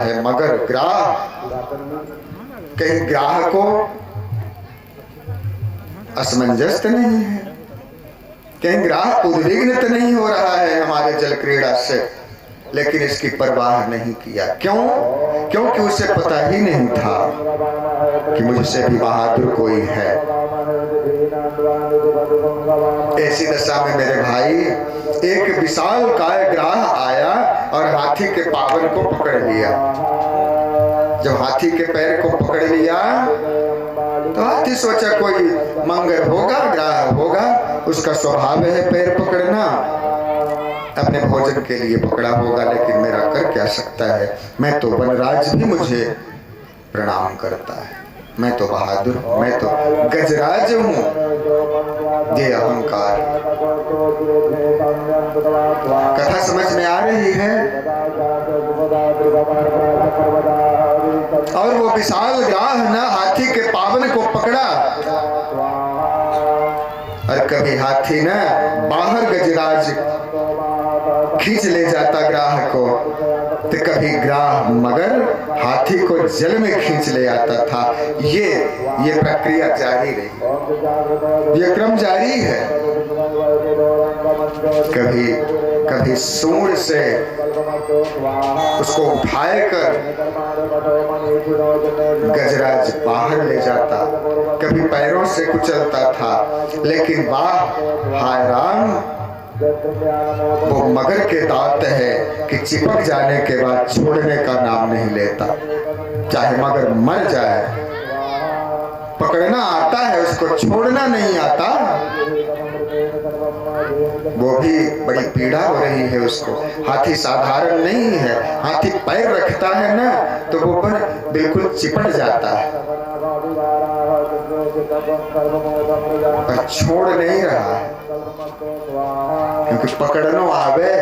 है, मगर ग्राह कहीं ग्राह को असमंजस नहीं है, कहीं ग्राह उद्विग्न तो नहीं हो रहा है हमारे जल क्रीड़ा से, लेकिन इसकी परवाह नहीं किया। क्यों? क्योंकि उसे पता ही नहीं था कि मुझसे भी बहादुर कोई है। ऐसी दशा में मेरे भाई एक विशाल काय ग्राह आया और हाथी के पावन को पकड़ लिया। जब हाथी के पैर को पकड़ लिया तो हाथी सोचा कोई मंगर होगा, ग्राह होगा, उसका स्वभाव है पैर पकड़ना, अपने भोजन के लिए पकड़ा होगा, लेकिन मेरा कर क्या सकता है, मैं तो वनराज भी मुझे प्रणाम करता है, मैं तो बहादुर हूं, मैं तो गजराज हूं। ये अहंकार। कथा समझ में आ रही है? और वो विशाल ग्राह ना हाथी के पावन को पकड़ा, और कभी हाथी ना बाहर गजराज खींच ले जाता ग्राह को, तो कभी ग्राह मगर हाथी को जल में खींच ले आता था। ये प्रक्रिया जारी रही, ये क्रम जारी है। कभी सूंड से उसको उठाए कर गजराज बाहर ले जाता, कभी पैरों से कुचलता था, लेकिन वाह हाय राम, वो मगर के दांत है कि चिपक जाने के बाद छोड़ने का नाम नहीं लेता। चाहे मगर मर जाए, पकड़ना आता है उसको, छोड़ना नहीं आता। वो भी बड़ी पीड़ा हो रही है उसको। हाथी साधारण नहीं है, हाथी पैर रखता है ना तो वो पर बिल्कुल चिपट जाता है, पर छोड़ नहीं रहा है, क्योंकि पकड़नो आवे,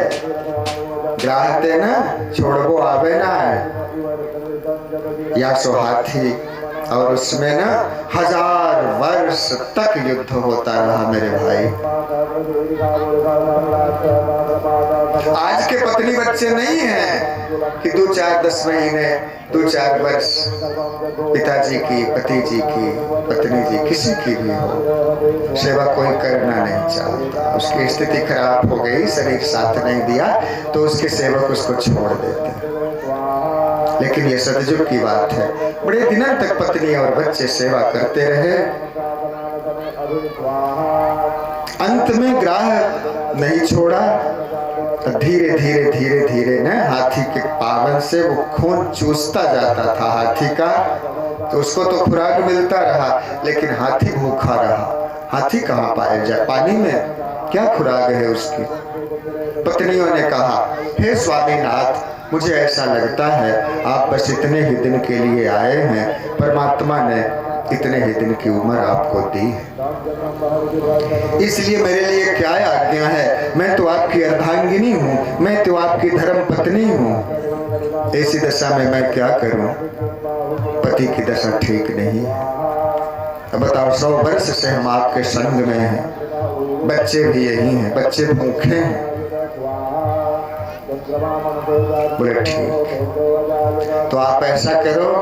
ग्राहते ना छोड़बो आवे ना है। या सो हाथी, और उसमें ना 1000 वर्ष तक युद्ध होता रहा मेरे भाई। आज के पत्नी बच्चे नहीं हैं कि 2-4-10 महीने 2-4 वर्ष पिताजी की, पति जी की, पत्नी जी किसी की भी हो, सेवा कोई करना नहीं चाहता। उसकी स्थिति खराब हो गई, शरीर साथ नहीं दिया तो उसके सेवक उसको छोड़ देते। लेकिन ये सतयुग की बात है, बड़े दिनों तक पत्नी और बच्चे सेवा करते रहे। अंत में ग्राह नहीं छोड़ा, धीरे धीरे धीरे धीरे न हाथी के पावन से वो खून चूसता जाता था हाथी का, तो उसको तो खुराक मिलता रहा, लेकिन हाथी भूखा रहा। हाथी कहाँ पाया जाए, पानी में क्या खुराक है उसकी। पत्नियों ने कहा, हे स्वामीनाथ, मुझे ऐसा लगता है आप बस इतने ही दिन के लिए आए हैं, परमात्मा ने इतने ही दिन की उम्र आपको दी है, इसलिए मेरे लिए क्या आज्ञा है। मैं तो आपकी अर्धांगिनी हूँ, मैं तो आपकी धर्म पत्नी हूँ। ऐसी दशा में मैं क्या करूँ, पति की दशा ठीक नहीं है। अब बताओ, 100 वर्ष से हम आपके संग में हैं, बच्चे भी यही हैं, बच्चे भूखे हैं। बोले ठीक, तो आप ऐसा करो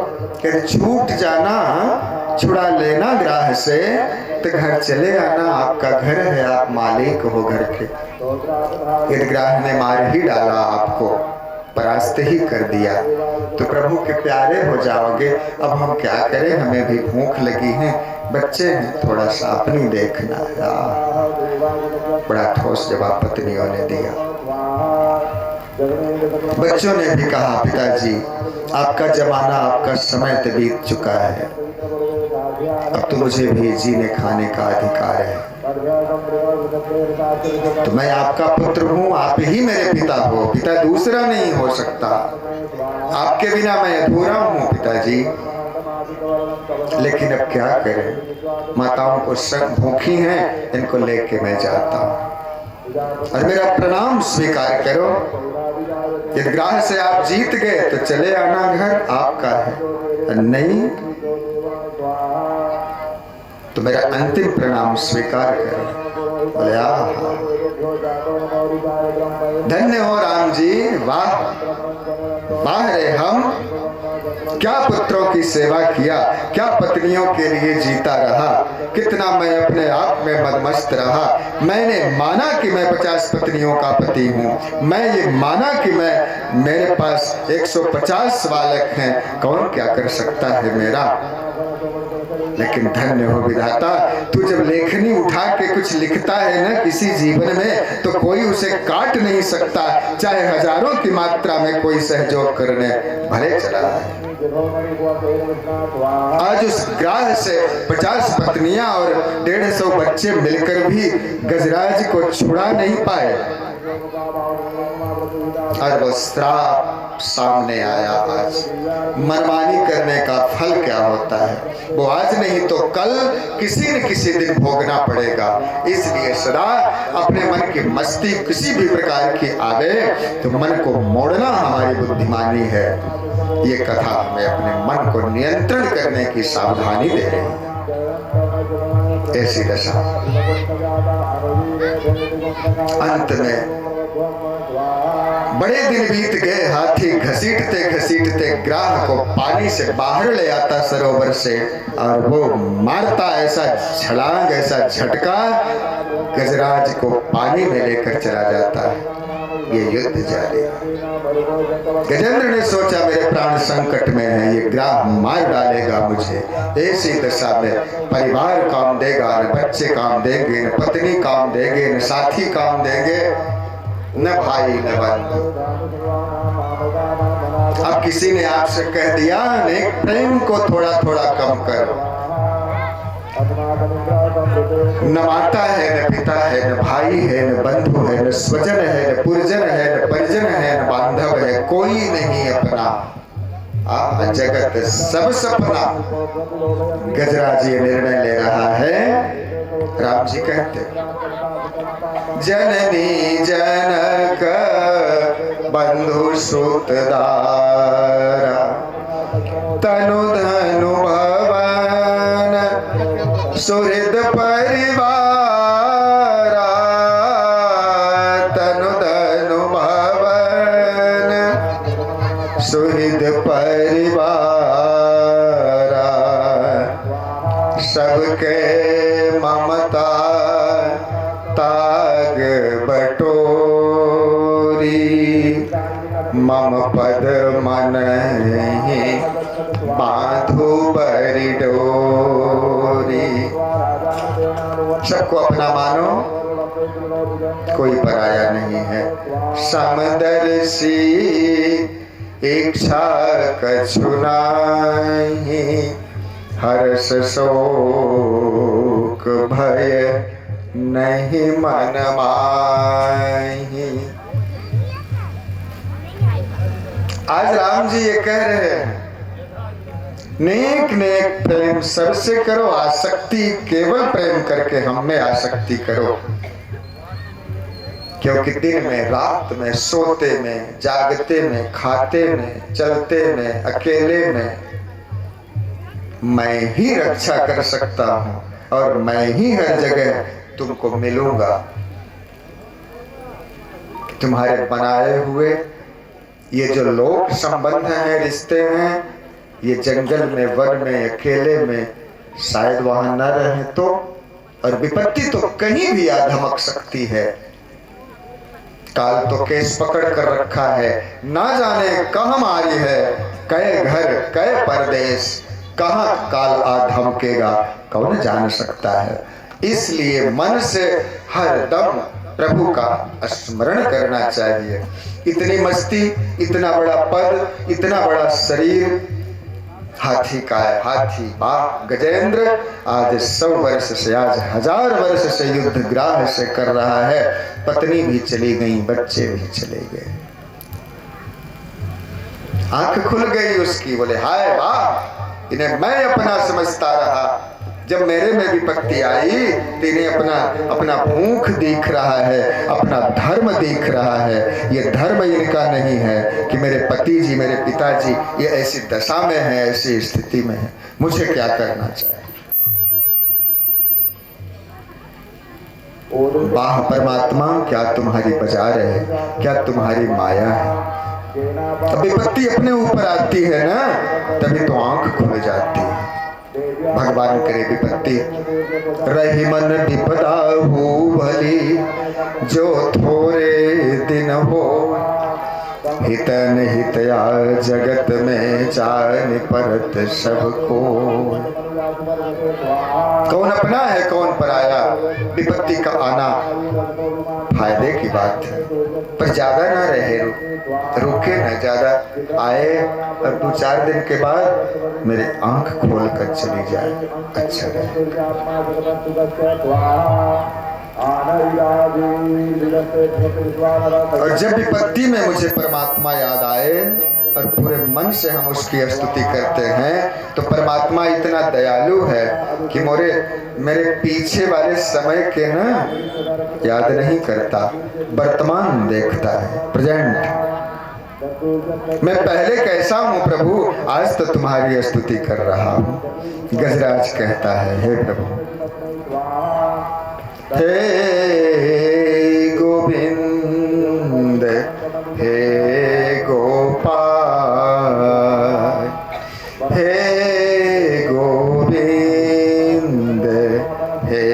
कि छूट जाना, छुड़ा लेना ग्राह से, तो घर चले आना, आपका घर है, आप मालिक हो घर के। यदि ग्राह ने मार ही डाला, आपको परास्त ही कर दिया, तो प्रभु के प्यारे हो जाओगे। अब हम क्या करें, हमें भी भूख लगी है, बच्चे हैं, थोड़ा सा अपनी देखना। बड़ा ठोस जवाब पत्नियों ने दिया। बच्चों ने भी कहा, पिताजी आपका जमाना, आपका समय तो बीत चुका है, अब तो मुझे भी जीने खाने का अधिकार है, तो मैं आपका पुत्र हूँ, आप ही मेरे पिता हो, पिता दूसरा नहीं हो सकता, आपके बिना मैं अधूरा हूँ पिताजी। लेकिन अब क्या करें, माताओं को सब भूखी हैं, इनको लेके मैं जाता हूँ, और मेरा प्रणाम स्वीकार करो। यदि ग्राह से आप जीत गए तो चले आना, घर आपका है, नहीं तो मेरा अंतिम प्रणाम स्वीकार करो। बोले धन्य हो राम जी, वाह बाहरे हम क्या पुत्रों की सेवा किया, क्या पत्नियों के लिए जीता रहा, कितना मैं अपने आप में मदमस्त रहा। मैंने माना कि मैं 50 पत्नियों का पति हूँ, मैं ये माना कि मेरे पास 150 बालक हैं, कौन क्या कर सकता है मेरा। लेकिन धन्य हो विधाता, तू जब लेखनी उठा के कुछ लिखता है ना किसी जीवन में, तो कोई उसे काट नहीं सकता, चाहे हजारों की मात्रा में कोई सहयोग करने भले चला है। आज उस ग्राह से 50 पत्नियां और 150 बच्चे मिलकर भी गजराज को छुड़ा नहीं पाए, और वो श्राप सामने आया। आज मनमानी करने का फल क्या होता है, वो आज नहीं तो कल किसी न किसी दिन भोगना पड़ेगा। इसलिए सदा अपने मन की मस्ती किसी भी प्रकार की आवे तो मन को मोड़ना हमारी बुद्धिमानी है। ये कथा हमें अपने मन को नियंत्रण करने की सावधानी दे रही है। ऐसी दशा अंत में बड़े दिन बीत गए। हाथी घसीटते घसीटते ग्राह को पानी से बाहर ले आता सरोवर से, और वो मारता ऐसा छलांग, ऐसा झटका, गजराज को पानी में लेकर चला जाता है। ये युद्ध जारी। गजेंद्र ने सोचा मेरे प्राण संकट में है, ये ग्राह मार डालेगा मुझे। ऐसी दशा में परिवार काम देगा, न बच्चे काम देंगे, न पत्नी काम देंगे, न साथी काम देंगे, न भाई न बंधु। अब किसी ने आपसे कह दिया नहीं, प्रेम को थोड़ा थोड़ा कम करो। न माता है, न पिता है, न भाई है, न बंधु है, न स्वजन है, न पुरजन है, न परिजन है, न बांधव है, कोई नहीं अपना। जगत सब सपना। गजराज ये निर्णय ले रहा है। राम जी कहते जननी जनक बंधु सुतदारा, तनु धनु भवन सुहृद परिवारा, तनु धनु भवन सुहृद परिवारा, सबके ममता ताग बटोरी, मम पद मन बांधु बरी डोरी। सबको अपना मानो, कोई पराया नहीं है। समदर्शी इच्छा कछु नाहि, हर्ष शोक भय नहीं मन माहि। आज राम जी ये कह रहे हैं, नेक नेक प्रेम सबसे करो, आसक्ति केवल प्रेम करके हम में आसक्ति करो। क्योंकि दिन में, रात में, सोते में, जागते में, खाते में, चलते में, अकेले में मैं ही रक्षा कर सकता हूं, और मैं ही हर जगह तुमको मिलूंगा। तुम्हारे बनाए हुए ये जो लोक संबंध हैं, रिश्ते हैं, ये जंगल में, वन में, अकेले में शायद वहां न रहे तो, और विपत्ति तो कहीं भी आ धमक सकती है। काल तो केस पकड़ कर रखा है, ना जाने कहां मारी है, कई घर कई परदेश, कहां काल आ धमकेगा कौन जान सकता है। इसलिए मन से हर दम प्रभु का स्मरण करना चाहिए। इतनी मस्ती, इतना बड़ा पद, इतना बड़ा शरीर हाथी का है। हाथी बाप गजेंद्र आज 100 वर्ष से, आज 1000 वर्ष से युद्ध ग्राह से कर रहा है। पत्नी भी चली गई, बच्चे भी चले गए, आंख खुल गई उसकी। बोले हाय वाह, इन्हें मैं अपना समझता रहा। जब मेरे में विपत्ति आई तो इन्हें अपना भूख दिख रहा है, अपना धर्म दिख रहा है। ये धर्म इनका नहीं है कि मेरे पति जी, मेरे पिताजी ये ऐसी दशा में है, ऐसी स्थिति में है, मुझे क्या करना चाहिए। वाह परमात्मा, क्या तुम्हारी बाजार है, क्या तुम्हारी माया है। विपत्ति अपने ऊपर आती है ना, तभी तो आंख खुल जाती है। भगवान करे विपत्ति रही मन विपदा हो भली, जो थोड़े दिन हो हितन हितया जगत में जान परत सबको। कौन अपना है कौन पराया, विपत्ति का आना फायदे की बात है, पर ज्यादा ना रहे, रुके ना, ज्यादा आए और 2-4 दिन के बाद मेरे आंख खोल कर चली जाए, अच्छा रहे। और जब विपत्ति में मुझे परमात्मा याद आए और पूरे मन से हम उसकी स्तुति करते हैं, तो परमात्मा इतना दयालु है कि मेरे पीछे वाले समय के ना याद नहीं करता, वर्तमान देखता है, प्रेजेंट। मैं पहले कैसा हूँ प्रभु, आज तो तुम्हारी स्तुति कर रहा हूँ। गजराज कहता है, हे प्रभु, हे गोविंद, हे गोपाल, हे गोविंद, हे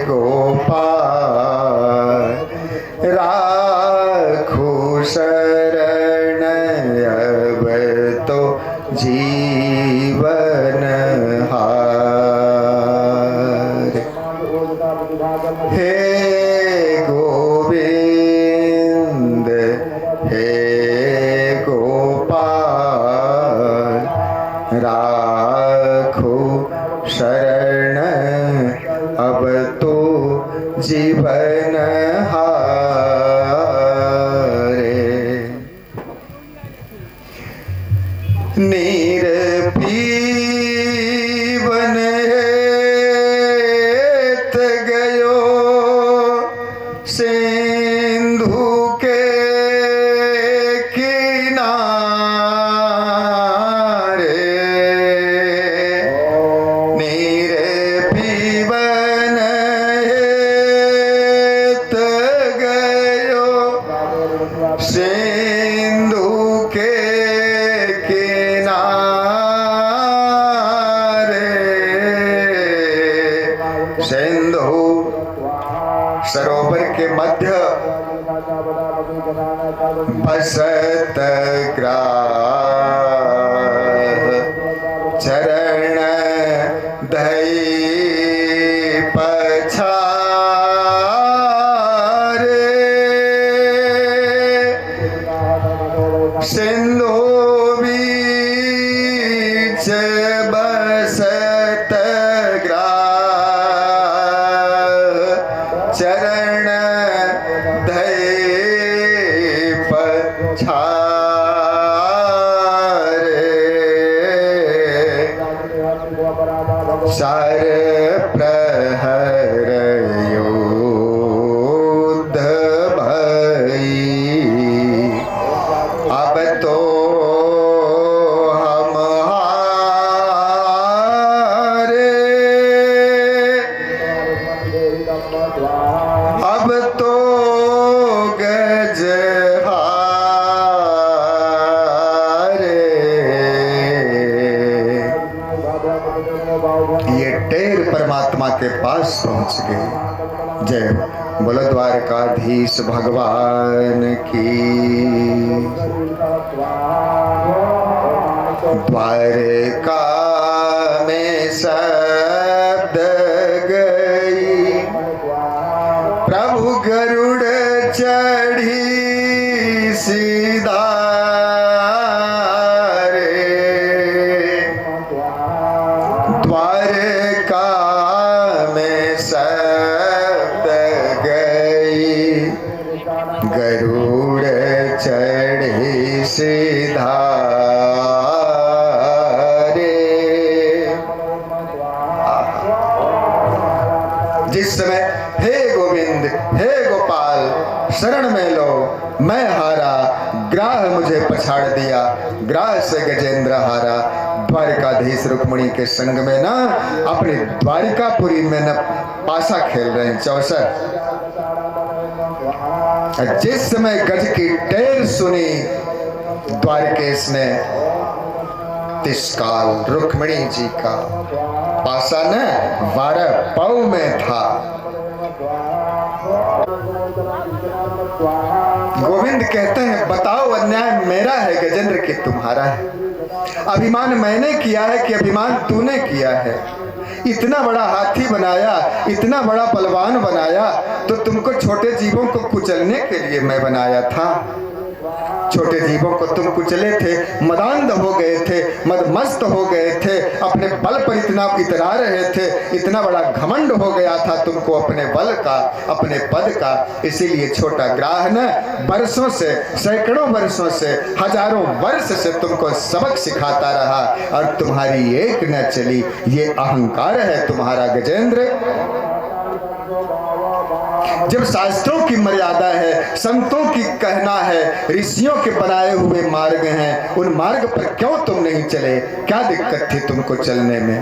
गोपाल, राखो शरण अब तो जीवन हार। हे गोविंद, हे गोपाल, राखो शरण अब तो जीवन हारे। नीर पीवन हेत गयो सिंधु के किनारे, नीर पीवन हेत गयो सिंधु के सिंधु सरोवर के मध्य बसत ग्राह, चरण दई पछारे, सिंधु बीच बसत चरण धय पछारे, सार प्रहर युद्ध भई, अब तो हम हारे, अब तो गज हारे। ये टेर परमात्मा के पास पहुंच गए। जय बोलो द्वारकाधीश भगवान की। द्वारका में शब्द गई, प्रभु गरुड़ चढ़ी सीधा रे, द्वारका में शब्द गई, गरुड़ चढ़ी सीधा रे। जिस समय हे गोविंद, हे गोपाल, शरण में लो, मैं हारा, ग्राह मुझे पछाड़ दिया, ग्राह से गजेंद्र हारा। द्वारिकाधीश रुक्मिणी के संग में ना अपनी द्वारिकापुरी में न पासा खेल रहे हैं, चौसर। जिस समय गज की टेर सुनी द्वारकेश में तिसकाल रुक्मिणी जी का पासा न 12 पाँव में था। गोविंद कहते हैं बताओ अन्याय मेरा है गजेंद्र कि तुम्हारा है? अभिमान मैंने किया है कि अभिमान तूने किया है? इतना बड़ा हाथी बनाया, इतना बड़ा पहलवान बनाया, तो तुमको छोटे जीवों को कुचलने के लिए मैं बनाया था। छोटे जीवों को तुम कुचले थे, मदान्ध हो गए थे, मदमस्त हो गए थे, अपने बल पर इतना इतरा रहे थे, इतना बड़ा घमंड हो गया था तुमको अपने बल का, अपने पद का। इसीलिए छोटा ग्राह न वर्षों से, सैकड़ों वर्षों से, हजारों वर्ष से तुमको सबक सिखाता रहा और तुम्हारी एक न चली। ये अहंकार है तुम्हारा गजेंद्र। जब शास्त्रों की मर्यादा है, संतों की कहना है, ऋषियों के बनाए हुए मार्ग हैं, उन मार्ग पर क्यों तुम नहीं चले? क्या दिक्कत थी तुमको चलने में?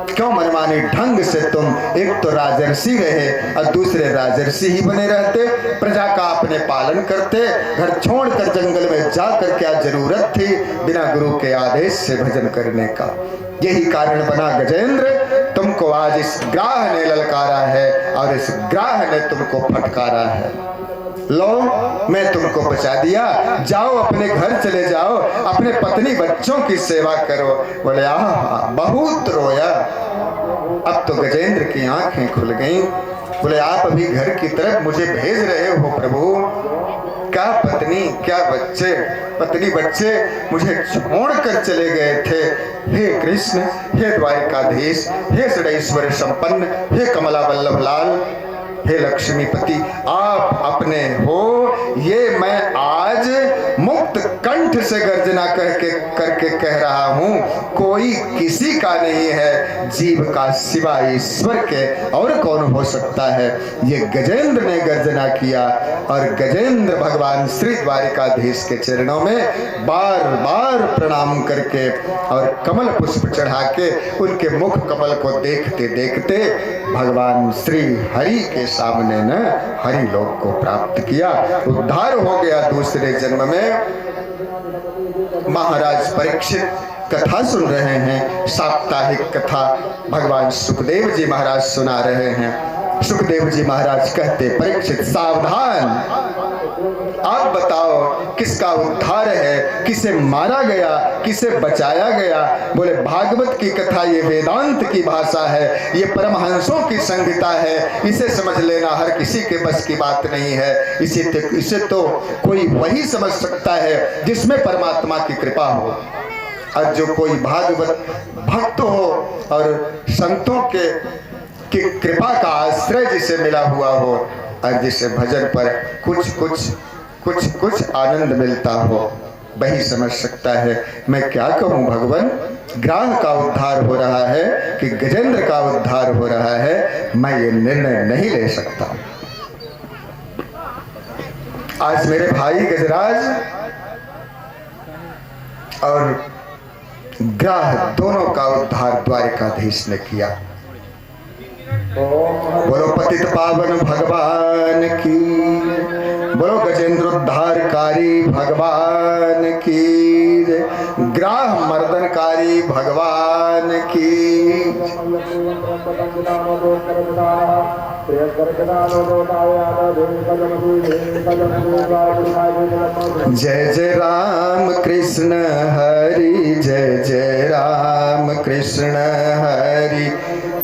क्यों मनमानी ढंग से तुम एक तो राजर्षि रहे और दूसरे राजर्षि ही बने रहते? प्रजा का अपने पालन करते, घर छोड़कर जंगल में जाकर क्या जरूरत थी बिना गुरु के आदेश से भजन करने का? यही कारण बना गजेंद्र, तुमको आज इस ग्राह ने ललकारा है और इस ग्राह ने तुमको फटकारा है। लो मैं तुमको बचा दिया, जाओ अपने घर चले जाओ, अपने पत्नी बच्चों की सेवा करो। बोले आहा बहुत रोया। अब तो गजेंद्र की आंखें खुल गईं। बोले आप अभी घर की तरफ मुझे भेज रहे हो प्रभु? क्या पत्नी क्या बच्चे, पत्नी बच्चे मुझे छोड़कर चले गए थे। हे कृष्ण, हे द्वारिकाधीश, हे षडैश्वर्य संपन्न, हे कमला वल्लभ लाल, हे लक्ष्मीपति, आप अपने हो। ये मैं आज मुक्त कंठ से गर्जना करके कह रहा हूँ, कोई किसी का नहीं है जीव का सिवा ईश्वर के, और कौन हो सकता है? ये गजेंद्र ने गर्जना किया और गजेंद्र भगवान श्री द्वारिकाधीश के चरणों में बार बार प्रणाम करके और कमल पुष्प चढ़ा के उनके मुख कमल को देखते देखते भगवान श्री हरि के सामने न हरि लोक को प्राप्त किया, उद्धार हो गया दूसरे जन्म में। महाराज परीक्षित कथा सुन रहे हैं, साप्ताहिक कथा भगवान सुखदेव जी महाराज सुना रहे हैं। सुखदेव जी महाराज कहते परीक्षित सावधान, आप बताओ किसका उद्धार है, किसे मारा गया, किसे बचाया गया? बोले भागवत की कथा ये वेदांत की भाषा है, ये परमहंसों की संहिता है, इसे समझ लेना हर किसी के बस की बात नहीं है। इसे तो कोई वही समझ सकता है जिसमें परमात्मा की कृपा हो, और जो कोई भागवत भक्त हो और संतों के की कृपा का आश्रय जिसे मिला हुआ हो और जिसे भजन पर कुछ आनंद मिलता हो, वही समझ सकता है। मैं क्या कहूँ भगवान, ग्राह का उद्धार हो रहा है कि गजेंद्र का उद्धार हो रहा है, मैं ये निर्णय नहीं ले सकता। आज मेरे भाई गजराज और ग्राह दोनों का उद्धार द्वारिकाधीश ने किया। बोलो पतित पावन भगवान की, बोलो गजेंद्र उद्धारकारी भगवान की, ग्राह मर्दनकारी भगवान की। जय जय राम कृष्ण हरि, जय जय राम कृष्ण हरि,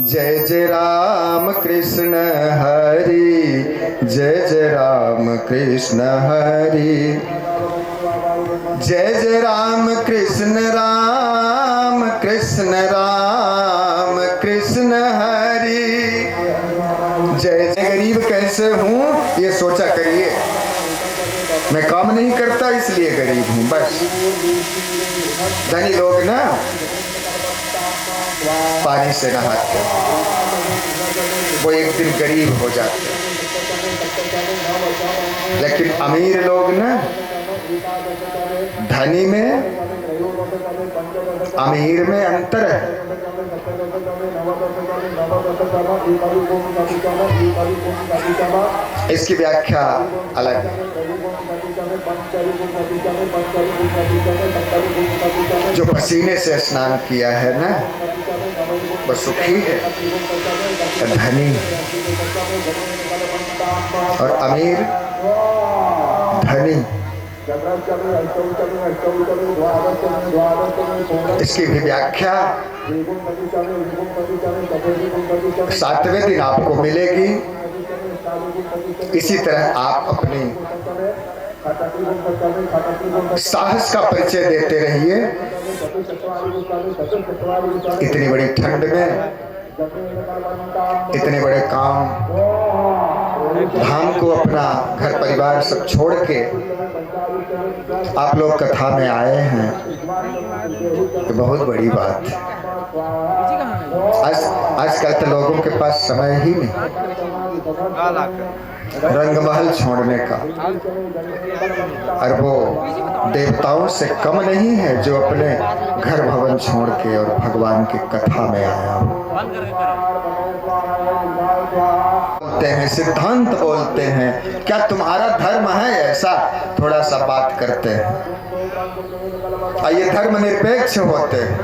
जय जय राम कृष्ण हरि, जय जय राम कृष्ण हरि, जय जय राम कृष्ण राम कृष्ण राम कृष्ण हरि। जय जय। गरीब कैसे हूँ ये सोचा करिए, मैं काम नहीं करता इसलिए गरीब हूँ बस। धनी लोग ना पानी से नहाते, वो एक दिन गरीब हो जाते, लेकिन अमीर लोग ना धनी में अमीर में अंतर है। इसकी व्याख्या अलग है। जो पसीने से स्नान किया है ना, वो सुखी है, धनी और अमीर धनी। इसकी भी व्याख्या 7वें दिन आपको मिलेगी। इसी तरह आप अपनी साहस का परिचय देते रहिए। इतनी बड़ी ठंड में इतने बड़े काम धाम को अपना घर परिवार सब छोड़ के आप लोग कथा में आए हैं, तो बहुत बड़ी बात है। आजकल तो लोगों के पास समय ही नहीं रंगमहल छोड़ने का, और वो देवताओं से कम नहीं है जो अपने घर भवन छोड़ के और भगवान की कथा में आया हो। बोलते हैं, सिद्धांत बोलते हैं, क्या तुम्हारा धर्म है ऐसा? थोड़ा सा बात करते हैं। ये धर्म निरपेक्ष होते हैं,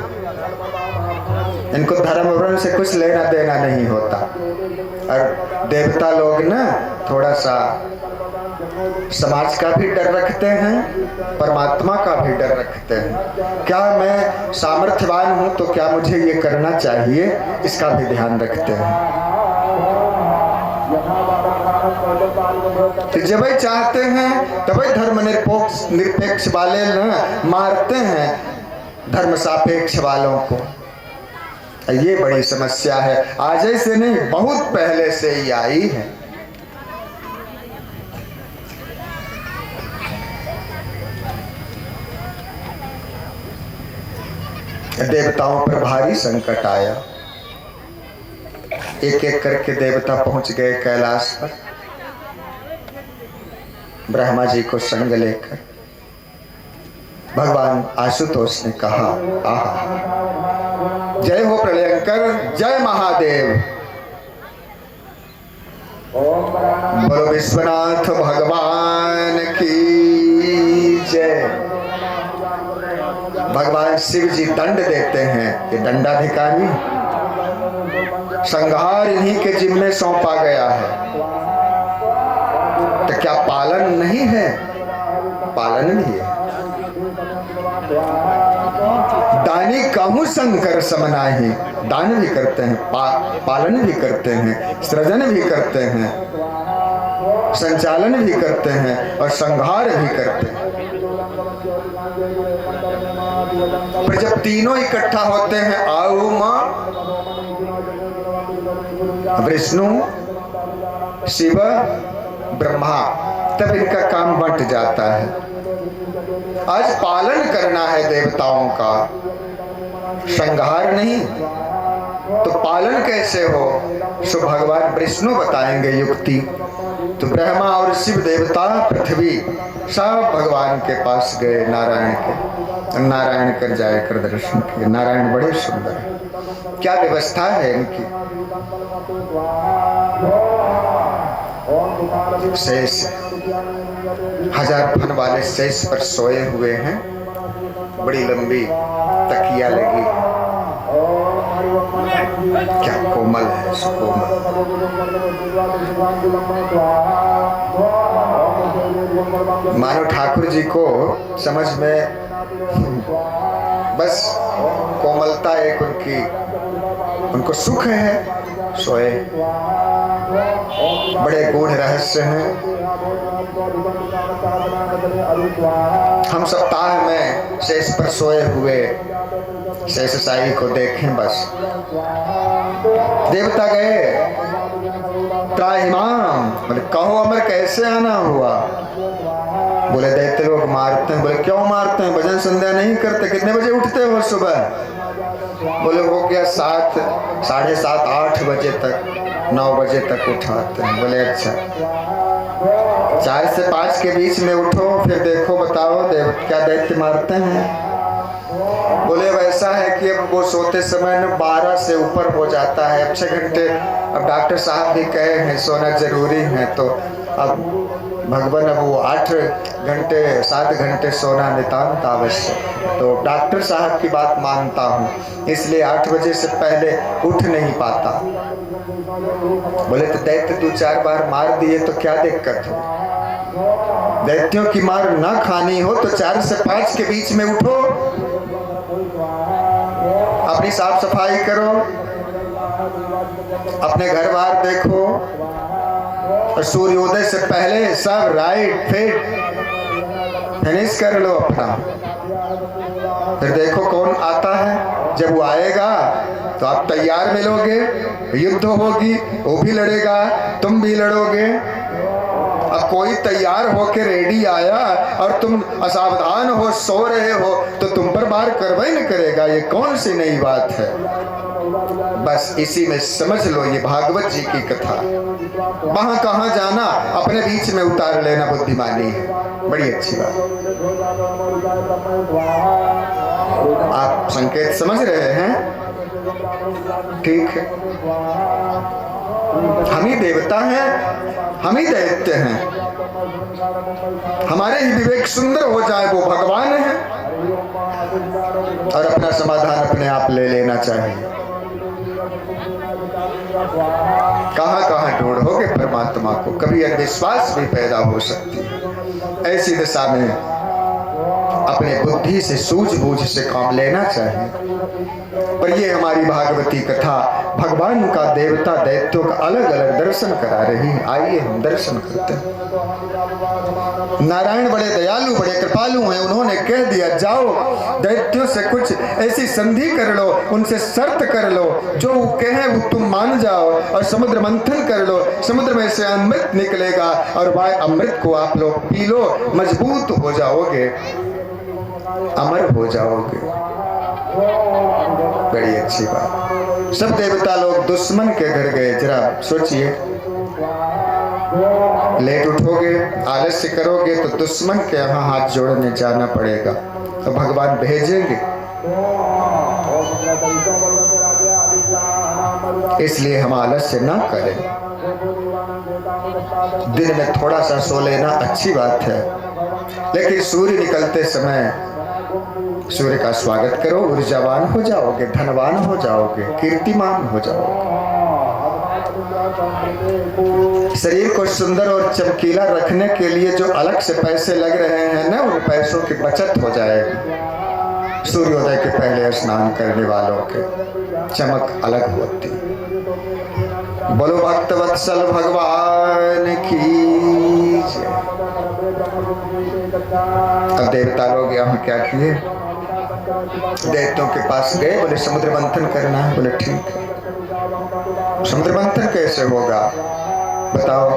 इनको धर्म वर्ण से कुछ लेना देना नहीं होता। और देवता लोग ना थोड़ा सा समाज का भी डर रखते हैं, परमात्मा का भी डर रखते हैं। क्या मैं सामर्थ्यवान हूं तो क्या मुझे ये करना चाहिए, इसका भी ध्यान रखते हैं। जब चाहते हैं तभी धर्म निरपेक्ष वाले न मारते हैं धर्म सापेक्ष वालों को। ये बड़ी समस्या है, आज से नहीं बहुत पहले से ही आई है। देवताओं पर भारी संकट आया, एक एक करके देवता पहुंच गए कैलाश पर। ब्रह्मा जी को संग लेकर भगवान आशुतोष ने कहा, आहा, जय हो प्रलयंकर, जय महादेव, बोलो विश्वनाथ भगवान की जय। भगवान शिव जी दंड देते हैं, ये दंडाधिकारी, संहार इन्हीं के जिम्मे सौंपा गया है। तो क्या पालन नहीं है? पालन भी है। दानी कहूं शंकर समनाही, दान भी करते हैं, पालन भी करते हैं, सृजन भी करते हैं, संचालन भी करते हैं और संहार भी करते हैं। पर जब तीनों इकट्ठा होते हैं, आओ मां, विष्णु शिव ब्रह्मा, तब इनका काम बंट जाता है। आज पालन करना है देवताओं का, संहार नहीं। तो पालन कैसे हो? सो भगवान विष्णु बताएंगे युक्ति। तो ब्रह्मा और शिव देवता पृथ्वी सब भगवान के पास गए, नारायण के। नारायण कर जाए कर दर्शन किए। नारायण बड़े सुंदर है, क्या व्यवस्था है इनकी। शेष 1000 फन वाले शेष पर सोए हुए हैं, बड़ी लंबी तकिया लगी, क्या कोमल है, सुकोमल। मानो ठाकुर जी को समझ में बस कोमलता एक उनको सुख है, सोए। बड़े गूढ़ रहस्य हैं। हम सप्ताह में शेष पर सोए हुए शेष साई को देखें बस। देवता गए, त्राहिमाम, बोले कहो अमर कैसे आना हुआ? बोले दैत्य लोग मारते हैं। बोले क्यों मारते हैं? भजन संध्या नहीं करते। कितने बजे उठते हो सुबह? बोले हो गया 7, 7:30, 8 बजे तक, 9 बजे तक उठाते हैं। बोले अच्छा, 4 से 5 के बीच में उठो, फिर देखो बताओ क्या दैत्य मारते हैं? बोले वैसा है कि अब वो सोते समय न 12 से ऊपर हो जाता है, 6 घंटे। अब डॉक्टर साहब भी कहे हैं सोना जरूरी है, तो अब भगवान अब वो 8 घंटे 7 घंटे सोना नितांत आवश्यक। तो डॉक्टर साहब की बात मानता हूँ, इसलिए 8 बजे से पहले उठ नहीं पाता। बोले तो दैत्य 2-4 बार मार दिए तो क्या दिक्कत हो? दैत्यों की मार ना खानी हो तो 4 से 5 के बीच में उठो, अपनी साफ सफाई करो, अपने घर बार देखो, और सूर्योदय से पहले सब राइट फिट फिनिश कर लो अपना। फिर देखो कौन आता है। जब वो आएगा तो आप तैयार मिलोगे, युद्ध होगी, वो भी लड़ेगा, तुम भी लड़ोगे। अब कोई तैयार होके रेडी आया और तुम असावधान हो, सो रहे हो, तो तुम पर वार करवाई न करेगा। ये कौन सी नई बात है? बस इसी में समझ लो ये भागवत जी की कथा। वहां कहां जाना, अपने बीच में उतार लेना बुद्धिमानी है। बड़ी अच्छी बात। आप संकेत समझ रहे हैं? ठीक है, हम ही देवता हैं, हम ही दैत्य हैं। हमारे ही विवेक सुंदर हो जाए वो भगवान है, और अपना समाधान अपने आप ले लेना चाहिए। कहां कहां ढूंढोगे परमात्मा को? कभी अविश्वास भी पैदा हो सकती है। ऐसी दशा में अपने बुद्धि से सूझबूझ से काम लेना चाहिए। पर ये हमारी भागवती कथा भगवान का देवता दैत्यों का अलग अलग दर्शन करा रही है। आइए हम दर्शन करते हैं। नारायण बड़े दयालु, बड़े कृपालु हैं। उन्होंने कह दिया जाओ दैत्यों से कुछ ऐसी संधि कर लो, उनसे शर्त कर लो, जो वो कहे वो तुम मान जाओ, और समुद्र मंथन कर लो। समुद्र में से अमृत निकलेगा और वह अमृत को आप लोग पी लो, मजबूत हो जाओगे, अमर हो जाओगे। बड़ी अच्छी बात। सब देवता लोग दुश्मन के घर गए। जरा सोचिए, लेट उठोगे, आलस्य करोगे तो दुश्मन के यहाँ हाथ जोड़ने जाना पड़ेगा, तो भगवान भेजेंगे। इसलिए हम आलस्य ना करें। दिन में थोड़ा सा सो लेना अच्छी बात है, लेकिन सूर्य निकलते समय सूर्य का स्वागत करो। ऊर्जावान हो जाओगे, धनवान हो जाओगे, कीर्तिमान हो जाओगे। शरीर को सुंदर और चमकीला रखने के लिए जो अलग से पैसे लग रहे हैं ना, उन पैसों की बचत हो जाएगी। सूर्योदय के पहले स्नान करने वालों के चमक अलग होती। बोलो भक्तवत्सल भगवान की जय। अब देवता लोग यहाँ क्या किए? दैत्यों के पास गए, बोले समुद्र मंथन करना है। बोले ठीक है। समुद्र मंथन कैसे होगा बताओ?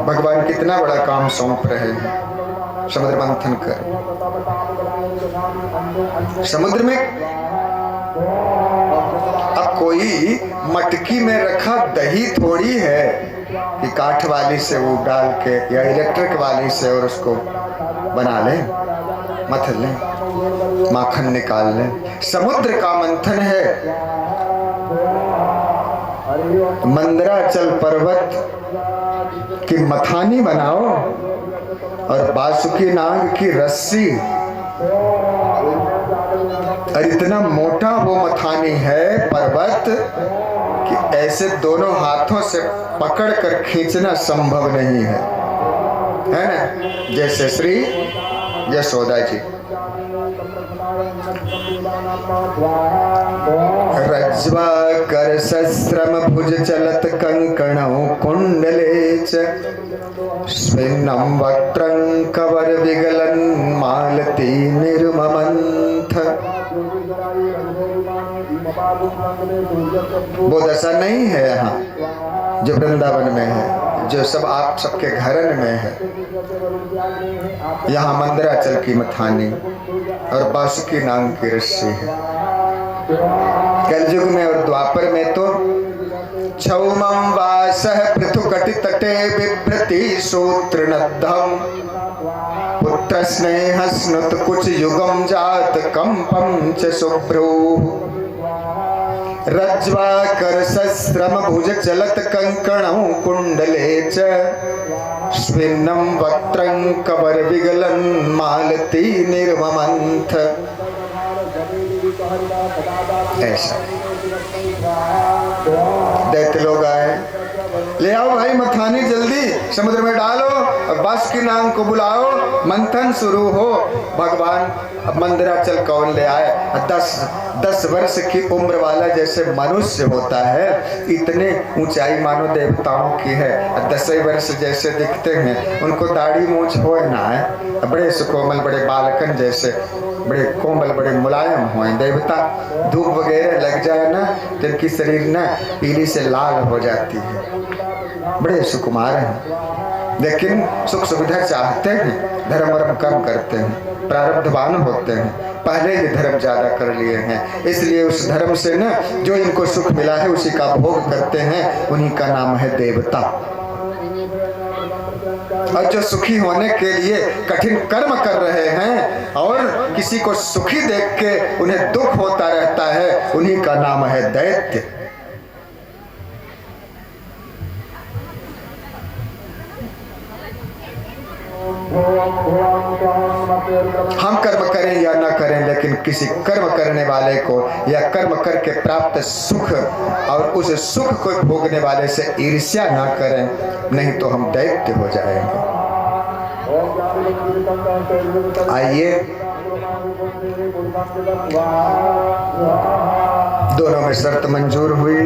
भगवान कितना बड़ा काम सौंप रहे हैं। समुद्र मंथन कर। समुद्र में अब कोई मटकी में रखा दही थोड़ी है कि काठ वाली से वो डाल के या इलेक्ट्रिक वाली से और उसको बना लें, मथन लें, माखन निकाल लें। समुद्र का मंथन है। मंदराचल पर्वत की मथानी बनाओ और बासुकी नाग की रस्सी, और इतना मोटा वो मथानी है पर्वत कि ऐसे दोनों हाथों से पकड़कर खींचना संभव नहीं है ना? जैसे श्री यशोदा जी। रज्वा कर सस्रम भुज चलत कंकणौ कुंडले च स्विन्नं वक्त्रं कवर विगलन मालती निर्ममंथ। वो दशा नहीं है यहाँ जो वृंदावन में है, जो सब आप सबके घरन में है। यहाँ मंदराचल की मथानी और बासुकी नाग की रस्सी है। कलयुग में और द्वापर में तो क्षौमं वासः पृथुकटि तटे बिभ्रति सूत्र नद्धम पुत्र स्नेह स्नुत कुछ युगम जात कंपम च शुभ्रो। रज्वा कर सस्रम भुज चलत कंकणं कुंडले च स्विन्नं वक्त्रं कबर विगलन मालती निर्ममंथ। ऐसा दैत्य लोग आए, ले आओ भाई मथानी जल्दी समुद्र में डालो और बासुकी नाग को बुलाओ, मंथन शुरू हो। भगवान अब मंदराचल कौन ले आए? 10 वर्ष की उम्र वाला जैसे मनुष्य होता है इतने ऊंचाई मानो देवताओं की है, 10 वर्ष जैसे दिखते हैं, उनको दाढ़ी मूछ हो ना है, बड़े सुकोमल, बड़े बालकन जैसे, बड़े कोमल, बड़े मुलायम हुए देवता। धूप वगैरह लग जाए ना तो इनकी शरीर ना पीली से लाल हो जाती है, बड़े सुकुमार हैं, लेकिन सुख सुविधा चाहते हैं, धर्म वर्म कम करते हैं, प्रारब्धवान होते हैं, पहले ही धर्म ज्यादा कर लिए हैं, इसलिए उस धर्म से ना जो इनको सुख मिला है उसी का भोग करते हैं, उन्हीं का नाम है देवता। और जो सुखी होने के लिए कठिन कर्म कर रहे हैं और किसी को सुखी देख के उन्हें दुख होता रहता है, उन्हीं का नाम है दैत्य। हम कर्म करें या ना करें, लेकिन किसी कर्म करने वाले को या कर्म करके प्राप्त सुख और उस सुख को भोगने वाले से ईर्ष्या ना करें, नहीं तो हम दैत्य हो जाएंगे। आइए दोनों में शर्त मंजूर हुई,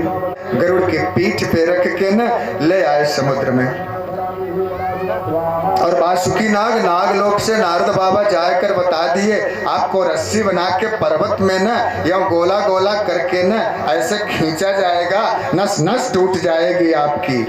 गरुड़ की पीठ पे रख के न ले आए समुद्र में। और बासुकी नाग नागलोक से नारद बाबा जाकर बता दिए, आपको रस्सी बना के पर्वत में न या गोला गोला करके न ऐसे खींचा जाएगा, नस नस टूट जाएगी आपकी।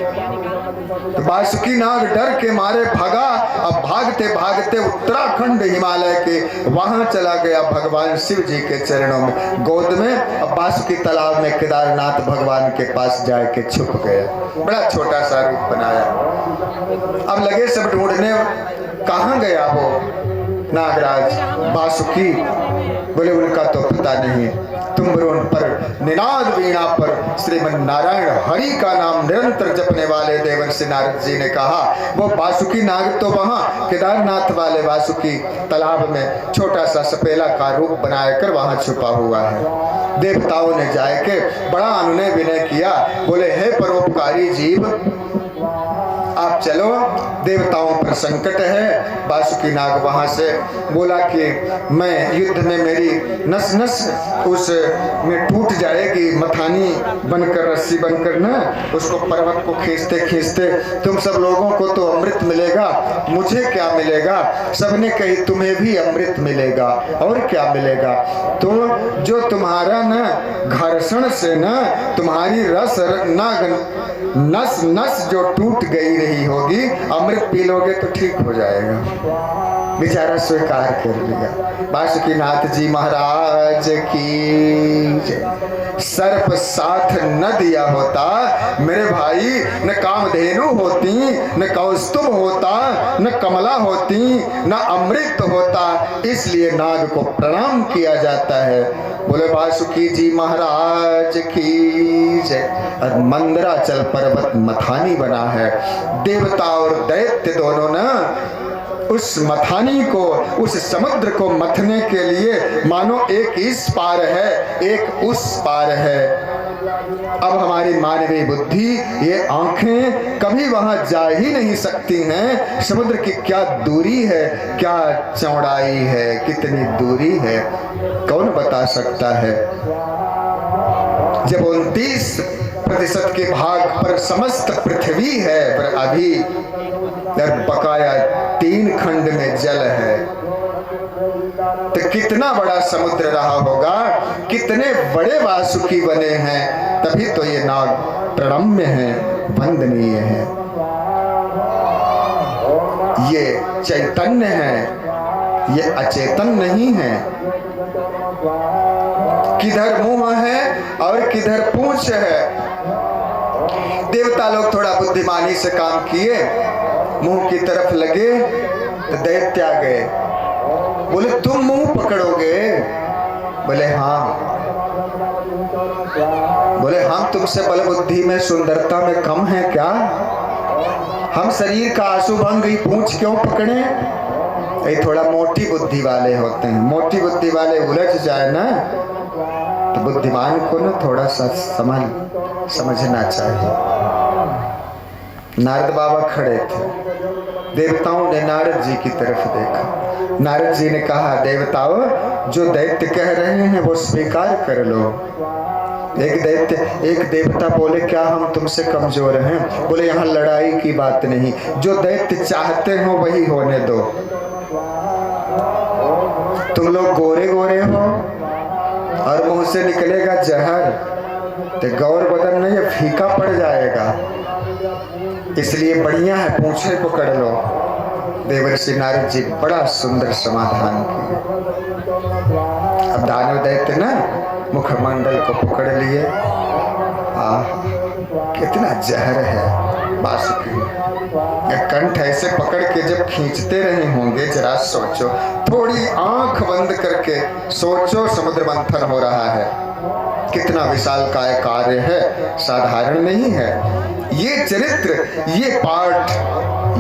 तो बासुकी नाग डर के मारे भागा। अब भागते भागते उत्तराखंड हिमालय के वहां चला गया भगवान शिव जी के चरणों में, गोद में। अब बासुकी तालाब में केदारनाथ भगवान के पास जाके छुप गया, बड़ा छोटा सा रूप बनाया। अब लगे सब ढूंढने, कहाँ गया वो नागराज बासुकी? बोले उनका तो पता नहीं। तुम्बरों पर निनाद वीणा पर श्रीमन नारायण हरि का नाम निरंतर जपने वाले देवर्षि नारद जी ने कहा, वो बासुकी नाग तो वहां केदारनाथ वाले बासुकी तालाब में छोटा सा सपेला का रूप बनाकर वहां छुपा हुआ है। देवताओं ने जाके बड़ा अनुनय विनय किया, बोले हे परोपकारी जीव आप चलो, देवताओं पर संकट है। बासुकी नाग वहां से बोला कि मैं युद्ध में मेरी नस नस उस में टूट जाएगी, मथानी बनकर रस्सी बनकर ना उसको पर्वत को खींचते खींचते तुम सब लोगों को तो अमृत मिलेगा, मुझे क्या मिलेगा? सबने कही तुम्हें भी अमृत मिलेगा, और क्या मिलेगा? तो जो तुम्हारा ना घर्षण से ना तुम्हारी रस नस नस जो टूट गई रही होगी, अमृत पी लोगे तो ठीक हो जाएगा। बेचारा स्वीकार कर लिया। बासुकी नाथ जी महाराज की सर्प साथ न दिया होता मेरे भाई, न कामधेनु होती, न कौस्तुभ होता, न कमला होती, न अमृत होता, इसलिए नाग को प्रणाम किया जाता है। बोले बासुकी जी महाराज की जय। और मंदराचल पर्वत मथानी बना है। देवता और दैत्य दोनों ना उस मथानी को, उस समुद्र को मथने के लिए मानो एक इस पार है, एक उस पार है। अब हमारी मानवीय बुद्धि, ये आंखें कभी वहां जा ही नहीं सकती हैं। समुद्र की क्या दूरी है, क्या चौड़ाई है, कितनी दूरी है, कौन बता सकता है? जब 29% के भाग पर समस्त पृथ्वी है, पर अभी बकाया 3 खंड में जल है, तो कितना बड़ा समुद्र रहा होगा, कितने बड़े वासुकी बने हैं, तभी तो ये नाग प्रणम्य है, वंदनीय है। ये चैतन्य है, ये अचेतन नहीं है। किधर मुंह है और किधर पूंछ है। देवता लोग थोड़ा बुद्धिमानी से काम किए, मुंह की तरफ लगे तो दैत्य आ गए। बोले तुम मुंह पकड़ोगे? बोले हाँ। बोले हम तुमसे बल बुद्धि में सुंदरता में कम है क्या? हम शरीर का आंसू भंग गई पूंछ क्यों पकड़े? ये थोड़ा मोटी बुद्धि वाले होते हैं। मोटी बुद्धि वाले उलझ जाए ना तो बुद्धिमान को ना थोड़ा सा समझना चाहिए। नारद बाबा खड़े थे, देवताओं ने नारद जी की तरफ देखा। नारद जी ने कहा, देवताओं जो दैत्य कह रहे हैं वो स्वीकार कर लो। एक देवता बोले, क्या हम तुमसे कमजोर हैं? बोले यहाँ लड़ाई की बात नहीं, जो दैत्य चाहते हो वही होने दो। तुम लोग गोरे गोरे हो और मुंह से निकलेगा जहर, तो गौर बदन में ये फीका पड़ जाएगा, इसलिए बढ़िया है पूंछे पकड़ लो। देवर्षि नारद जी बड़ा सुंदर समाधान किया। अब दानव दैत्य ना मुखमंडल को पकड़ लिए। कितना जहर है बासुकी। कंठ ऐसे पकड़ के जब खींचते रहे होंगे, जरा सोचो, थोड़ी आंख बंद करके सोचो, समुद्र मंथन हो रहा है। कितना विशालकाय कार्य है, साधारण नहीं है। ये चरित्र, ये पाठ,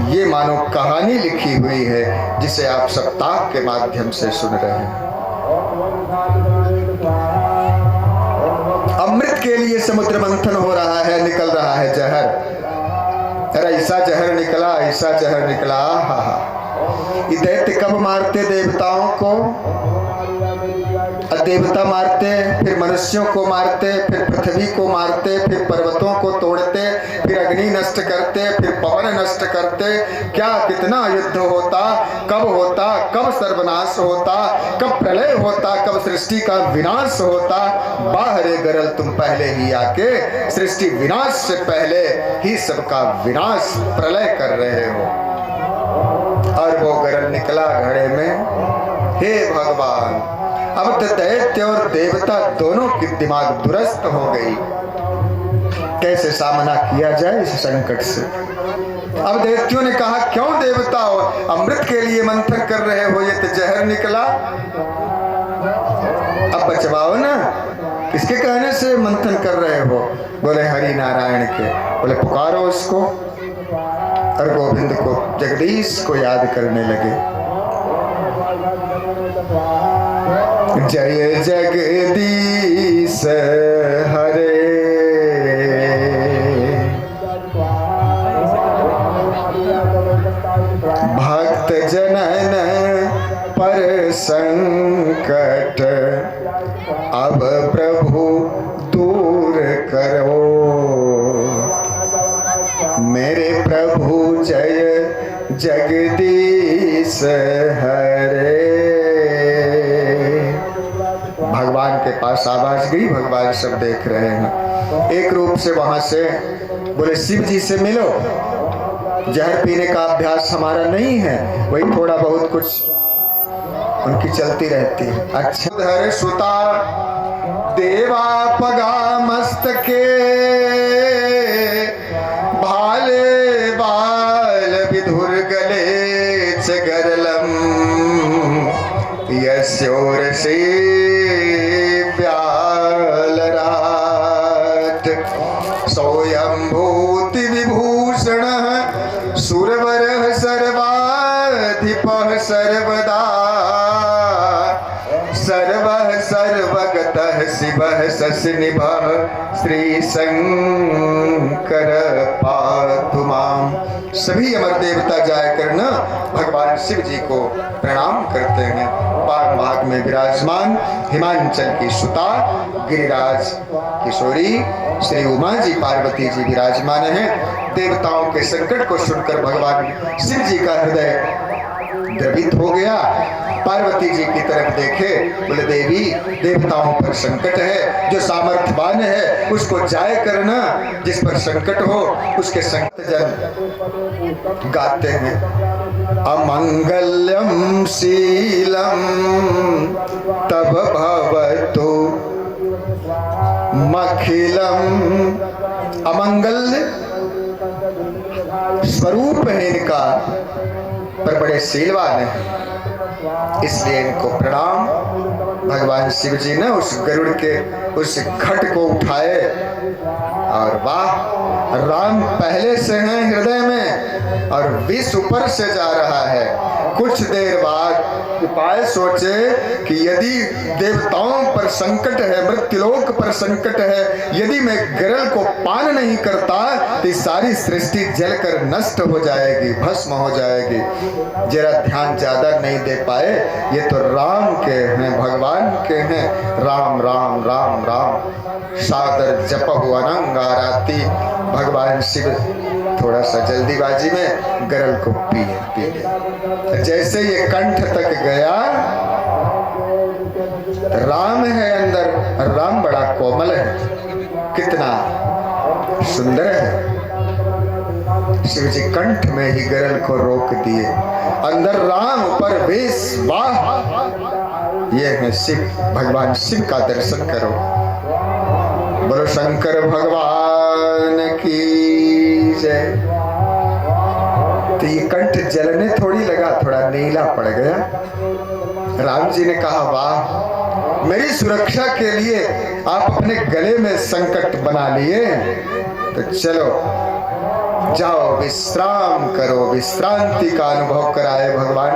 ये मानो कहानी लिखी हुई है जिसे आप सप्ताह के माध्यम से सुन रहे हैं। अमृत के लिए समुद्र मंथन हो रहा है, निकल रहा है जहर। अरे ऐसा जहर निकला, ऐसा जहर निकला। ये दैत्य कब मारते देवताओं को? देवता मारते, फिर मनुष्यों को मारते, फिर पृथ्वी को मारते, फिर पर्वतों को तोड़ते, फिर अग्नि नष्ट करते, फिर पवन नष्ट करते। क्या कितना युद्ध होता, कब सर्वनाश होता, कब प्रलय होता, कब सृष्टि का विनाश होता। बाहरे गरल तुम पहले ही आके सृष्टि विनाश से पहले ही सबका विनाश प्रलय कर रहे हो। और वो गरल निकला घड़े में। हे भगवान, अब तो दैत्य और देवता दोनों की दिमाग दुरुस्त हो गई। कैसे सामना किया जाए इस संकट से? अब दैत्यों ने कहा, क्यों देवताओं अमृत के लिए मंथन कर रहे हो, ये तो जहर निकला, अब बचवाओ ना। किसके कहने से मंथन कर रहे हो? बोले हरि नारायण के। बोले पुकारो उसको। और गोविंद को, जगदीश को याद करने लगे। जय जगदीश हरे, भक्त जनन पर संकट अब प्रभु दूर करो। मेरे प्रभु जय जगदीश हरे। भगवान के पास आवाज गई, भगवान सब देख रहे हैं। एक रूप से वहां से बोले, शिव जी से मिलो। जहर पीने का अभ्यास हमारा नहीं है, वही थोड़ा बहुत कुछ उनकी चलती रहती है। अच्छा धर सुता देवा पगा मस्तके, भाले बाल विधुर गले चगरलम, यस्योर से सोयंभूति विभूषण सुरवर सर्वाधिप सर्वदा, सर्व सर्वगत शिव शशनिभ श्री शंकर पातु माम। सभी अमर देवता जाया करना भगवान शिव जी को प्रणाम करते हैं। पार भाग में विराजमान हिमांचल की सुता गिरिराज किशोरी श्री उमा जी पार्वती जी विराजमान हैं। देवताओं के संकट को सुनकर भगवान शिव जी का हृदय द्रवित हो गया। पार्वती जी की तरफ देखे, बोले देवी देवताओं पर संकट है, जो सामर्थ्यवान है उसको जाय करना, जिस पर संकट हो उसके संकट जन गाते हैं। अमंगल्यम शीलम तब भवतु मखिलम। अमंगल्य स्वरूप है इनका, पर बड़े शीलवान हैं, इसलिए इनको प्रणाम। भगवान शिव जी ने उस गरुड़ के उस घट को उठाए और वाह, राम पहले से हैं हृदय में और विष ऊपर से जा रहा है। कुछ देर बाद उपाय सोचे कि यदि देवताओं पर संकट है, मृत्युलोक पर संकट है, यदि मैं गरुड़ को पान नहीं करता तो सारी सृष्टि जलकर नष्ट हो जाएगी, भस्म हो जाएगी। जरा ध्यान ज्यादा नहीं दे पाए, ये तो राम के हैं, भगवान के हैं। राम राम राम राम सादर जपहु अनंग आरती। भगवान शिव थोड़ा सा जल्दीबाजी में गरुड़ को पी लिया। जैसे ये कंठ तक गया, राम है अंदर, राम बड़ा कोमल है, कितना सुंदर है। शिव जी कंठ में ही गरुड़ को रोक दिए, अंदर राम पर वेश। वाह, ये है शिव, भगवान शिव का दर्शन करो। बोलो शंकर भगवान की जय। तो ये कंठ जलने थोड़ी लगा, थोड़ा नीला पड़ गया। राम जी ने कहा वाह, मेरी सुरक्षा के लिए आप अपने गले में संकट बना लिए, तो चलो जाओ विश्राम करो। विश्रांति का अनुभव कराए भगवान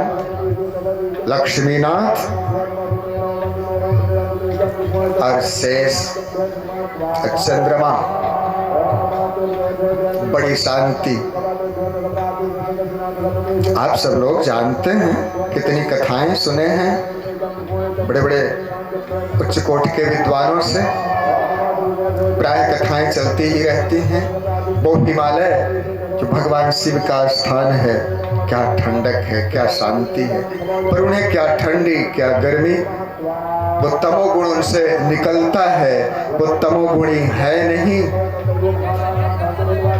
लक्ष्मीनाथ और शेष चंद्रमा। बड़ी शांति। आप सब लोग जानते हैं, कितनी कथाएं सुने हैं बड़े बड़े उच्च कोटि के विद्वानों से, प्राय कथाएं चलती ही रहती हैं। वो हिमालय जो भगवान शिव का स्थान है, क्या ठंडक है, क्या शांति है, पर उन्हें क्या ठंडी, क्या गर्मी। वो तमोगुण उनसे निकलता है, वो तमोगुणी है नहीं।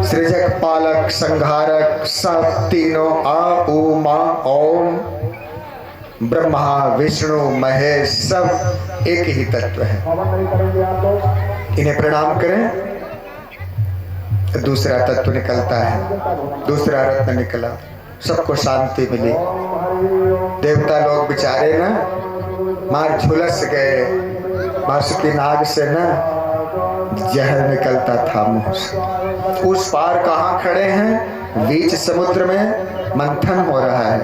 सृजक, पालक, संहारक सब तीनों आ ऊ मा ओम, ब्रह्मा विष्णु महेश सब एक ही तत्व है। इन्हें प्रणाम करें, दूसरा तत्व निकलता है, दूसरा रत्न निकला, सबको शांति मिली। देवता लोग बेचारे ना मार झुलस गए, बासुकी नाग से ना जहर निकलता था मुंह से। उस पार कहाँ खड़े हैं, बीच समुद्र में मंथन हो रहा है।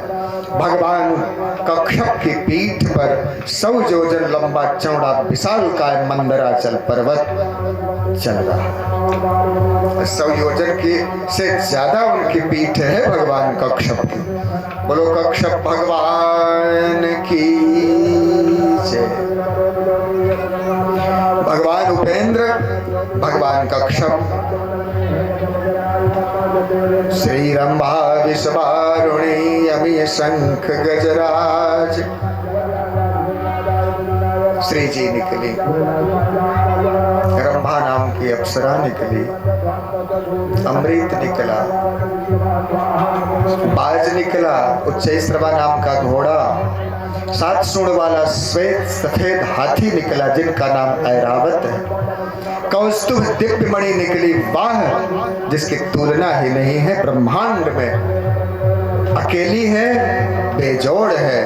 भगवान कक्षप की पीठ पर 100 योजन लंबा चौड़ा विशालकाय मंदराचल पर्वत चल रहा है। 100 योजन की से ज्यादा उनकी पीठ है भगवान कक्षप की। बोलो कक्षप भगवान की जय। भगवान उपेंद्र, भगवान कक्षप, श्री रंभा विश्वारुणी अमीय शंख गजराज। श्री जी निकली, रंभा नाम की अप्सरा निकली, अमृत निकला, बाज निकला, उच्चैश्रवा नाम का घोड़ा, 7 सूंड वाला श्वेत सफेद हाथी निकला जिनका नाम ऐरावत है। कौस्तुभ दिव्य मणि निकली, वाह जिसकी तुलना ही नहीं है ब्रह्मांड में, अकेली है, बेजोड़ है,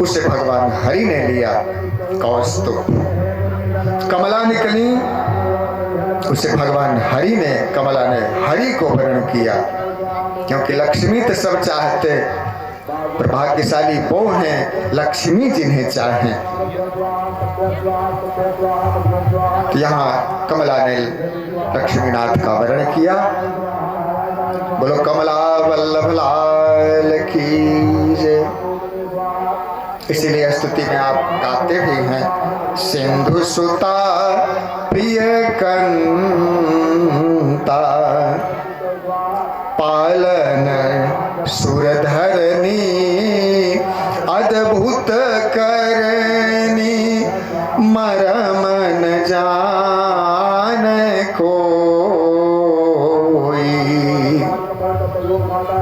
उसे भगवान हरि ने लिया। कौस्तुभ कमला निकली, उसे भगवान हरि ने, कमला ने हरि को वर्ण किया, क्योंकि लक्ष्मी तो सब चाहते, पर भाग्यशाली वो हैं लक्ष्मी जिन्हें चाहें। यहाँ कमला ने लक्ष्मीनाथ का वर्ण किया। बोलो कमला वल्लभ लाल की जय। इसीलिए स्तुति में आप गाते भी हैं, सिंधु सुता प्रिय कंता पालन सुरधरनी अद्भुत करनी मरम न जान कोई।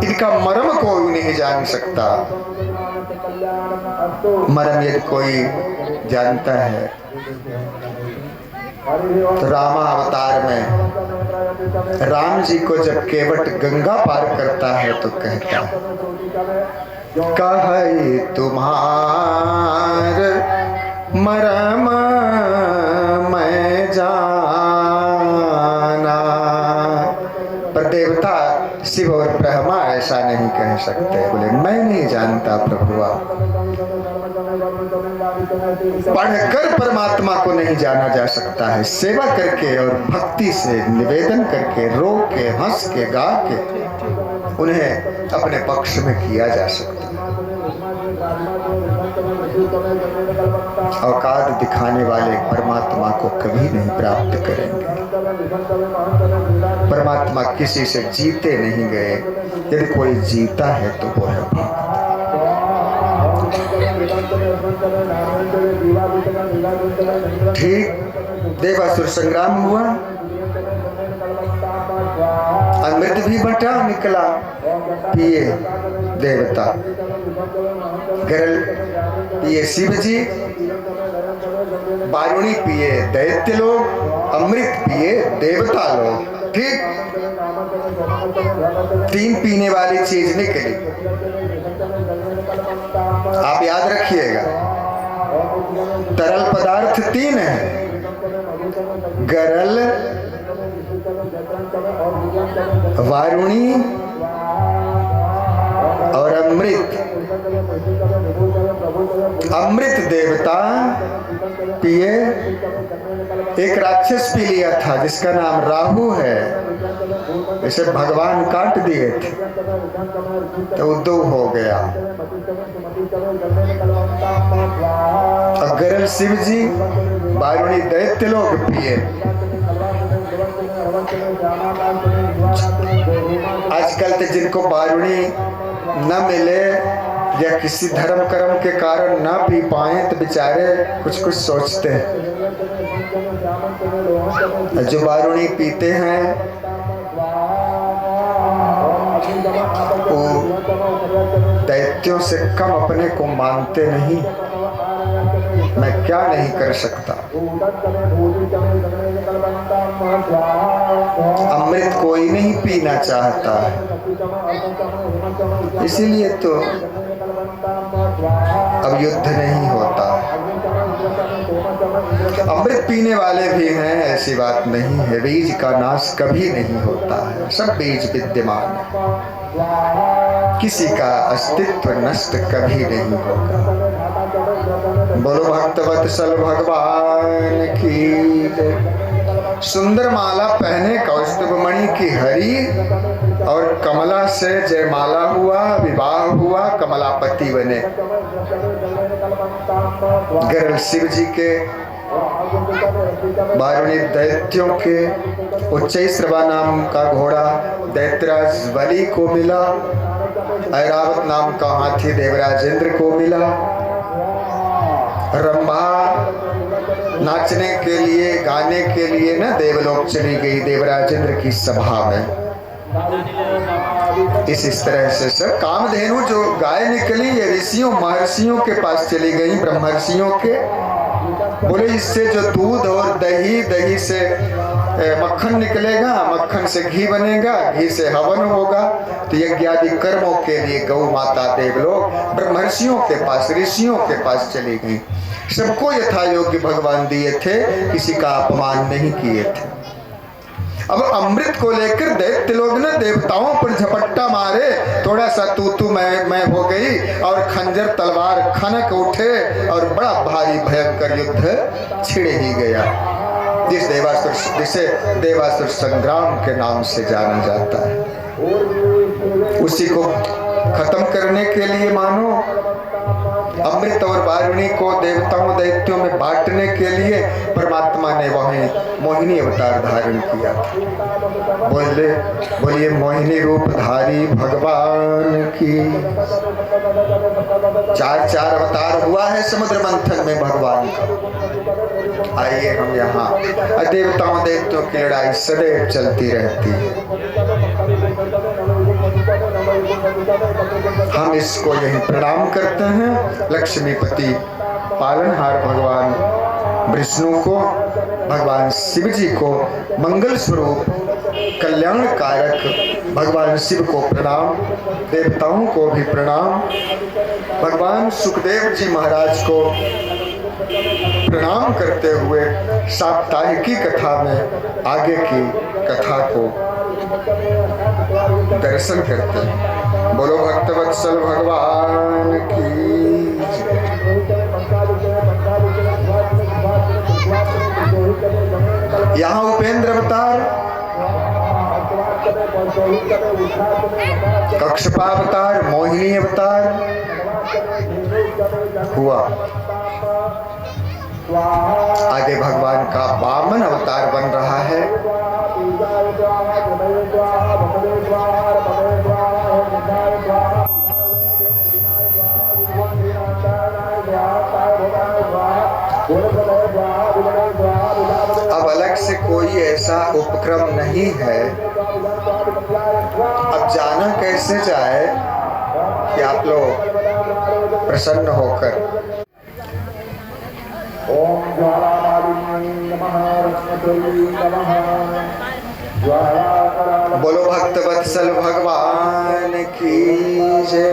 इनका मरम कोई नहीं जान सकता। मरम यदि कोई जानता है तो रामा अवतार में राम जी को जब केवट गंगा पार करता है तो कहता है, कहे तुम्हार मरम मैं जाना। पर देवता शिव और ब्रह्मा ऐसा नहीं कह सकते, बोले मैं नहीं जानता प्रभुआ। पढ़कर परमात्मा को नहीं जाना जा सकता है, सेवा करके और भक्ति से निवेदन करके, रो के, हंस के, गा के उन्हें अपने पक्ष में किया जा सकता है। औकात दिखाने वाले परमात्मा को कभी नहीं प्राप्त करेंगे। परमात्मा किसी से जीते नहीं गए, यदि कोई जीता है तो वो है भक्त। ठीक देवासुर संग्राम हुआ, अमृत भी बटा निकला, पिए देवता, गरल पिए शिव जी, वारुणी पिए दैत्य लोग, अमृत पिए देवता लोग। ठीक, तीन पीने वाली चीज निकली। आप याद रखिएगा, तरल पदार्थ तीन है, गरल, वारुणी और अमृत। अमृत देवता पिए, एक राक्षस पी लिया था जिसका नाम राहु है, इसे भगवान काट दिए थे तो उद्धव हो गया। गरल शिव जी, वारुणी दैत्य लोग पिए। आजकल तो जिनको वारुणी न मिले या किसी धर्म कर्म के कारण न पी पाए तो बेचारे कुछ कुछ सोचते हैं। जो वारुणी पीते हैं वो दैत्यों से कम अपने को मानते नहीं। मैं क्या नहीं कर सकता। अमृत कोई नहीं पीना चाहता है, इसीलिए तो अब युद्ध नहीं होता। अमृत पीने वाले भी हैं, ऐसी बात नहीं है। बीज का नाश कभी नहीं होता है, सब बीज विद्यमान है, किसी का अस्तित्व नष्ट कभी नहीं होगा। बोलो भक्तवत्सल भगवान की। सुंदर माला पहने कौस्तुभ मणि की हरि, और कमला से जयमाला हुआ, विवाह हुआ, कमलापति बने। गरल शिव जी के, वारुणी दैत्यों के, उच्चैश्रवा नाम का घोड़ा दैत्यराज बलि को मिला, ऐरावत नाम का हाथी देवराजेंद्र को मिला। रंभा नाचने के लिए, गाने के लिए ना देवलोक चली गई देवराजेंद्र की सभा में। इस तरह से सब कामधेनु जो गाय निकली ये ऋषियों महर्षियों के पास चली गई, ब्रह्मर्षियों के। बोले इससे जो दूध और दही, दही से मक्खन निकलेगा, मक्खन से घी बनेगा, घी से हवन होगा। तो यज्ञ आदि कर्मों के लिए गौ माता देवलोक ब्रह्मर्षियों के पास, ऋषियों के पास चली गई। सबको यथा योग्य भगवान दिए थे, किसी का अपमान नहीं किए थे। अब अमृत को लेकर दैत्य लोग ने देवताओं पर झपट्टा मारे, थोड़ा सा तू मैं हो गई और खंजर तलवार खनक उठे और बड़ा भारी भयंकर युद्ध छिड़ ही गया, जिसे देवासुर संग्राम के नाम से जाना जाता है। उसी को खत्म करने के लिए मानो अमृत और वारुणी को देवताओं दैत्यों में बांटने के लिए परमात्मा ने वहीं मोहिनी अवतार धारण किया। बोलिए मोहिनी रूपधारी भगवान की। चार अवतार हुआ है समुद्र मंथन में भगवान का। आइए हम यहाँ, देवताओं दैत्यों की लड़ाई सदैव चलती रहती है। हम इसको यही प्रणाम करते हैं लक्ष्मीपति पालनहार भगवान विष्णु को, भगवान शिव जी को, मंगल स्वरूप कल्याण कारक भगवान शिव को प्रणाम, देवताओं को भी प्रणाम, भगवान सुखदेव जी महाराज को प्रणाम करते हुए साप्ताहिकी कथा में आगे की कथा को दर्शन करते हैं। बोलो भक्तवत्सल भगवान की। यहाँ उपेंद्र अवतार, कक्षपा अवतार, मोहिनी अवतार हुआ। आगे भगवान का वामन अवतार बन रहा है। अब अलग से कोई ऐसा उपक्रम नहीं है। अब जाना कैसे जाए कि आप लोग प्रसन्न होकर ओम बोलो भक्तवत्सल भगवान की जय।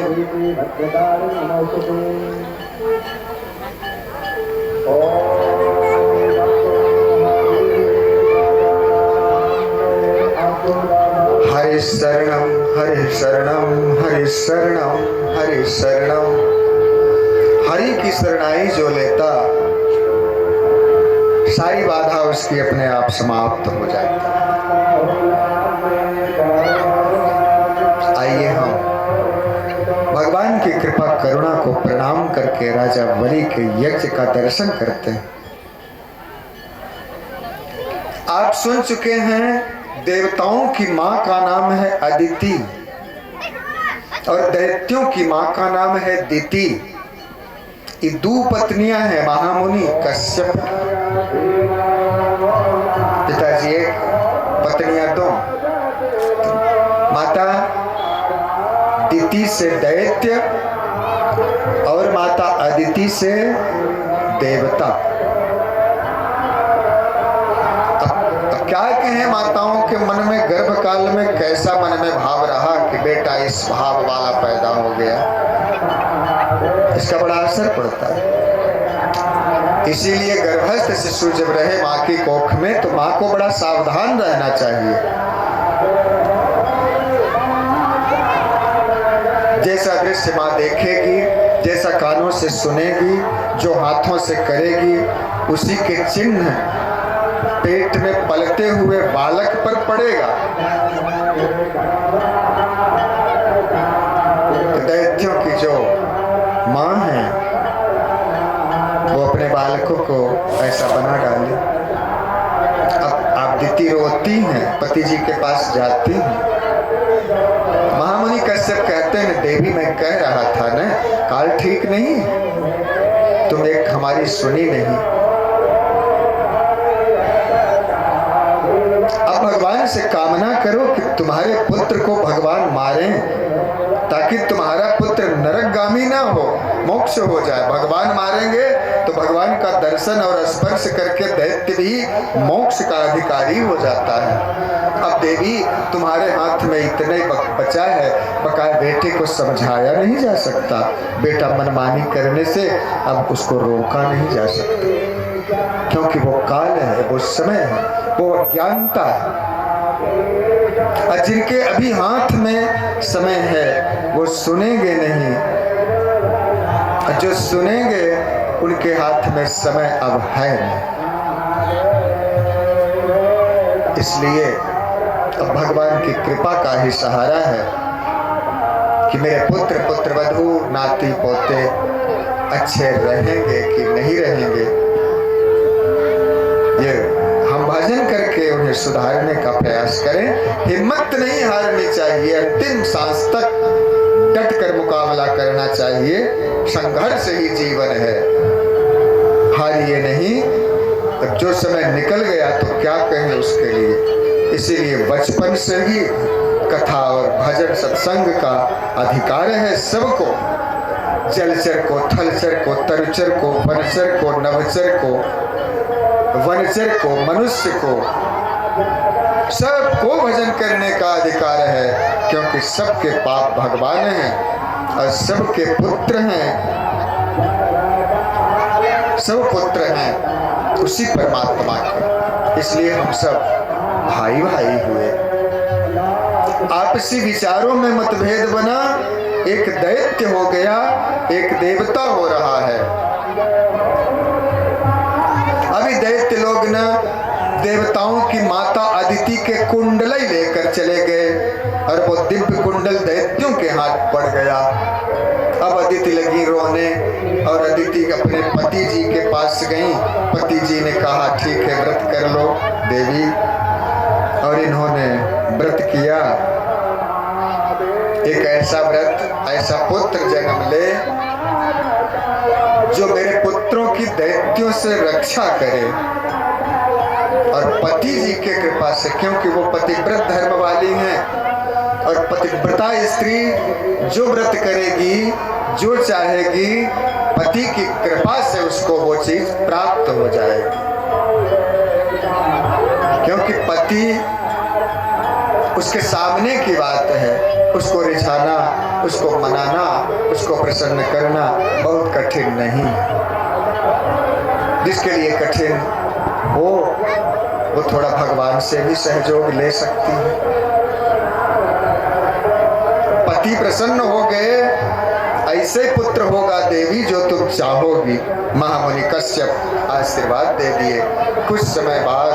हरि शरणम हरि शरणम हरि शरणम हरि शरणम। हरि की शरणाई जो लेता सारी बाधा उसकी अपने आप समाप्त हो जाती। आइए हम भगवान की कृपा करुणा को प्रणाम करके राजा बलि के यज्ञ का दर्शन करते हैं। आप सुन चुके हैं देवताओं की मां का नाम है अदिति और दैत्यों की मां का नाम है दिति। ये दो पत्नियां हैं महामुनि कश्यप। पिताजी एक, पत्नियां दो। माता दिति से दैत्य और माता अदिति से देवता। अब क्या कहें, माताओं के मन में गर्भ काल में कैसा मन में भाव रहा कि बेटा इस भाव वाला पैदा हो गया, इसका बड़ा असर पड़ता है। इसीलिए गर्भस्थ शिशु जब रहे माँ की कोख में तो माँ को बड़ा सावधान रहना चाहिए। जैसा दृश्य माँ देखेगी, जैसा कानों से सुनेगी, जो हाथों से करेगी, उसी के चिन्ह पेट में पलते हुए बालक पर पड़ेगा। दैत्यों की जो माँ है वो अपने बालकों को ऐसा बना डाली। अब आप दिति रोती हैं, पति जी के पास जाती हैं। महामुनि कश्यप कहते हैं देवी मैं कह रहा था ना काल ठीक नहीं, तुम एक हमारी सुनी नहीं। अब भगवान से कामना करो कि तुम्हारे पुत्र को भगवान मारें ताकि तुम्हारा पुत्र नरकगामी ना हो, मोक्ष हो जाए। भगवान मारेंगे तो भगवान का दर्शन और स्पर्श करके दैत्य भी मोक्ष का अधिकारी हो जाता है। अब देवी तुम्हारे हाथ में इतने बचा है, बकाया बेटे को समझाया नहीं जा सकता। बेटा मनमानी करने से अब उसको रोका नहीं जा सकता, क्योंकि वो काल है, वो समय है, वो अज्ञानता है। और जिनके अभी हाथ में समय है वो सुनेंगे नहीं, जो सुनेंगे उनके हाथ में समय अब है नहीं। इसलिए अब भगवान की कृपा का ही सहारा है कि मेरे पुत्र पुत्रवधू नाती पोते अच्छे रहेंगे कि नहीं रहेंगे, ये हम भजन करके उन्हें सुधारने का प्रयास करें। हिम्मत नहीं हारनी चाहिए, अंतिम सांस तक डट कर मुकाबला करना चाहिए। संघर्ष ही जीवन है, हारिए नहीं। अब जो समय निकल गया तो क्या कहें उसके लिए। इसीलिए बचपन से ही कथा और भजन सत्संग का अधिकार है सबको। जलचर को, थलचर को, तरुचर को, वनचर को, नवचर को, वनचर को, मनुष्य को, सबको भजन करने का अधिकार है, क्योंकि सबके पाप भगवान हैं और सबके पुत्र हैं। सब पुत्र हैं उसी परमात्मा के, इसलिए हम सब भाई भाई हुए। आपसी विचारों में मतभेद बना, एक दैत्य हो गया, एक देवता हो रहा है। अभी दैत्य लोग न देवताओं की माता अदिति के कुंडल लेकर चले गए और वो दिव्य कुंडल दैत्यों के हाथ पड़ गया। अब अदिति लगी रोने और अदिति अपने पति जी के पास गई। पति जी ने कहा ठीक है व्रत कर लो देवी, और इन्होंने व्रत किया। एक ऐसा व्रत, ऐसा पुत्र जन्म ले जो मेरे पुत्रों की दैत्यों से रक्षा करे। और पति जी के कृपा से, क्योंकि वो पतिव्रत धर्म वाली हैं, और पतिव्रता स्त्री जो व्रत करेगी, जो चाहेगी, पति की कृपा से उसको वो चीज प्राप्त हो जाएगी। क्योंकि पति उसके सामने की बात है, उसको रिझाना, उसको मनाना, उसको प्रसन्न करना बहुत कठिन नहीं। जिसके लिए कठिन हो वो थोड़ा भगवान से भी सहयोग ले सकती है। पति प्रसन्न हो गए, ऐसे पुत्र होगा देवी जो तुम चाहोगी। महामुनि कश्यप आशीर्वाद दे दिए। कुछ समय बाद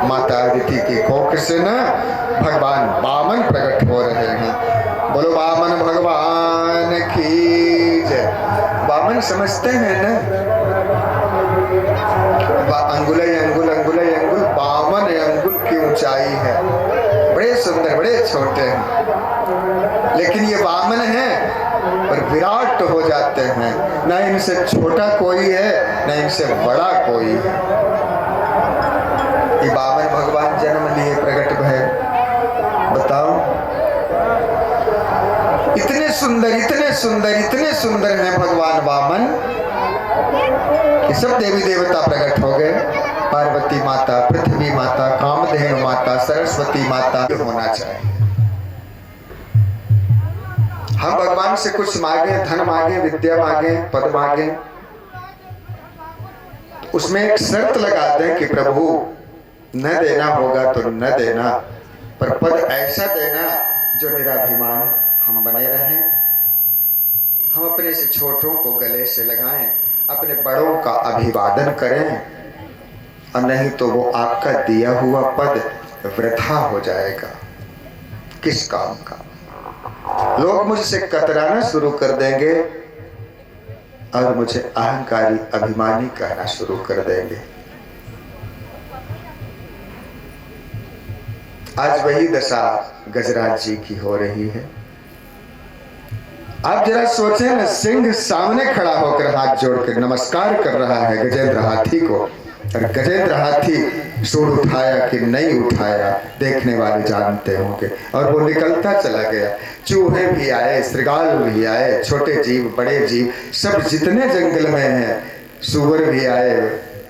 माता अदिति की कोख से न भगवान वामन प्रकट हो रहे हैं। बोलो वामन भगवान की जय। वामन समझते हैं ना, अंगुल अंगुल अंगुल अंगुल, बावन अंगुल की ऊंचाई है। बड़े सुंदर, बड़े छोटे हैं, लेकिन ये वामन हैं और विराट हो जाते हैं। न इनसे छोटा कोई है, न इनसे बड़ा कोई है। ये वामन भगवान जन्म लिए प्रकट भय। बताओ, इतने सुंदर, इतने सुंदर, इतने सुंदर हैं भगवान वामन। ये सब देवी देवता प्रकट हो गए। पार्वती माता, पृथ्वी माता, कामधेनु माता, सरस्वती माता होना चाहिए। हम भगवान से कुछ मांगे, धन मांगे, विद्या मांगे, पद मांगे, उसमें एक शर्त लगा दें कि प्रभु न देना होगा तो न देना, पर पद ऐसा देना जो निराभिमान हम बने रहें। हम अपने से छोटों को गले से लगाएं, अपने बड़ों का अभिवादन करें, और नहीं तो वो आपका दिया हुआ पद वृथा हो जाएगा। किस काम का? लोग मुझसे कतराना शुरू कर देंगे और मुझे अहंकारी, अभिमानी कहना शुरू कर देंगे। आज वही दशा गजराज जी की हो रही है। आप जरा सोचें न, सिंह सामने खड़ा होकर हाथ जोड़कर नमस्कार कर रहा है गजेंद्र हाथी को, और गजेंद्र हाथी सूंड उठाया कि नहीं उठाया देखने वाले जानते होंगे, और वो निकलता चला गया। चूहे भी आए, श्रृगाल भी आए, छोटे जीव, बड़े जीव, सब जितने जंगल में हैं, सूअर भी आए,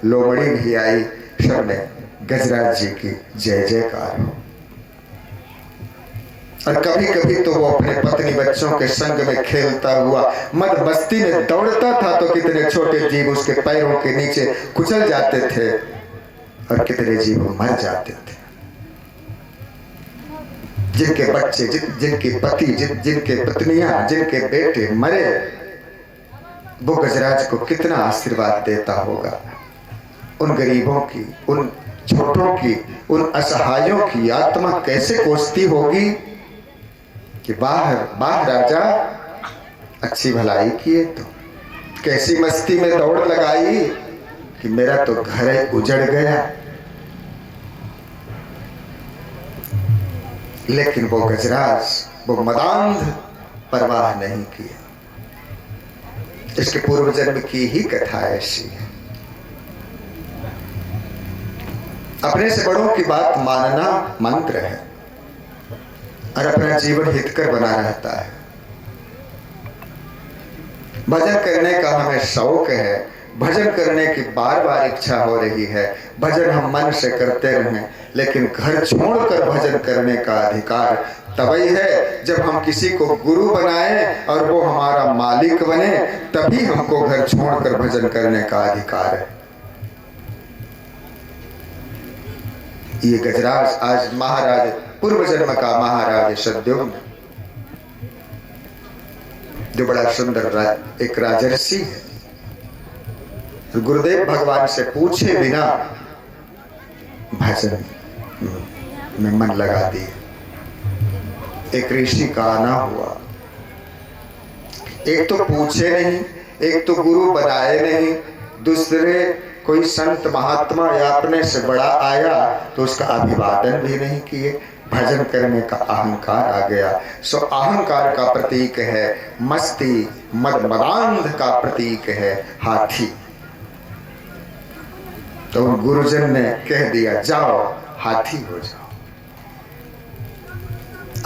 लोमड़ी भी आई, सबने गजराज जी की जय जयकार हो। और कभी कभी तो वो अपने पत्नी बच्चों के संग में खेलता हुआ मद मस्ती में दौड़ता था, तो कितने छोटे जीव उसके पैरों के नीचे कुचल जाते थे और कितने जीव मर जाते थे। जिनके बच्चे, जिनके पति, जिनके पत्नियां, जिनके बेटे मरे, वो गजराज को कितना आशीर्वाद देता होगा। उन गरीबों की, उन छोटों की, उन असहायों की आत्मा कैसे कोसती होगी कि वाह राजा, अच्छी भलाई किए। तो कैसी मस्ती में दौड़ लगाई कि मेरा तो घर ही उजड़ गया। लेकिन वो गजराज, वो मदांध परवाह नहीं किए। इसके पूर्व जन्म की ही कथा ऐसी है। अपने से बड़ों की बात मानना मंत्र है और अपना जीवन हितकर बना रहता है। भजन करने का हमें शौक है, भजन करने की बार बार इच्छा हो रही है, भजन हम मन से करते रहें, लेकिन घर छोड़कर भजन करने का अधिकार तभी है जब हम किसी को गुरु बनाए और वो हमारा मालिक बने, तभी हमको घर छोड़कर भजन करने का अधिकार है। ये गजराज आज महाराज, पूर्व जन्म का महाराज सद्योग्न, जो बड़ा सुंदर एक राजर्षि है, गुरुदेव भगवान से पूछे बिना भजन में मन लगा दिए। एक ऋषि का आना हुआ, एक तो पूछे नहीं, एक तो गुरु बनाए नहीं, दूसरे कोई संत महात्मा या अपने से बड़ा आया तो उसका अभिवादन भी नहीं किए। भजन करने का अहंकार आ गया। सो अहंकार का प्रतीक है मस्ती, मद मदांध का प्रतीक है हाथी। तो गुरुजन ने कह दिया जाओ हाथी हो जाओ,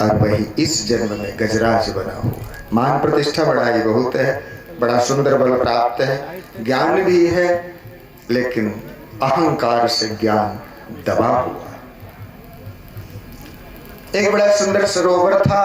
और वही इस जन्म में गजराज बना हुआ है। मान प्रतिष्ठा बढ़ाई बहुत है, बड़ा सुंदर बल प्राप्त है, ज्ञान भी है, लेकिन अहंकार से ज्ञान दबा हुआ। एक बड़ा सुंदर सरोवर था,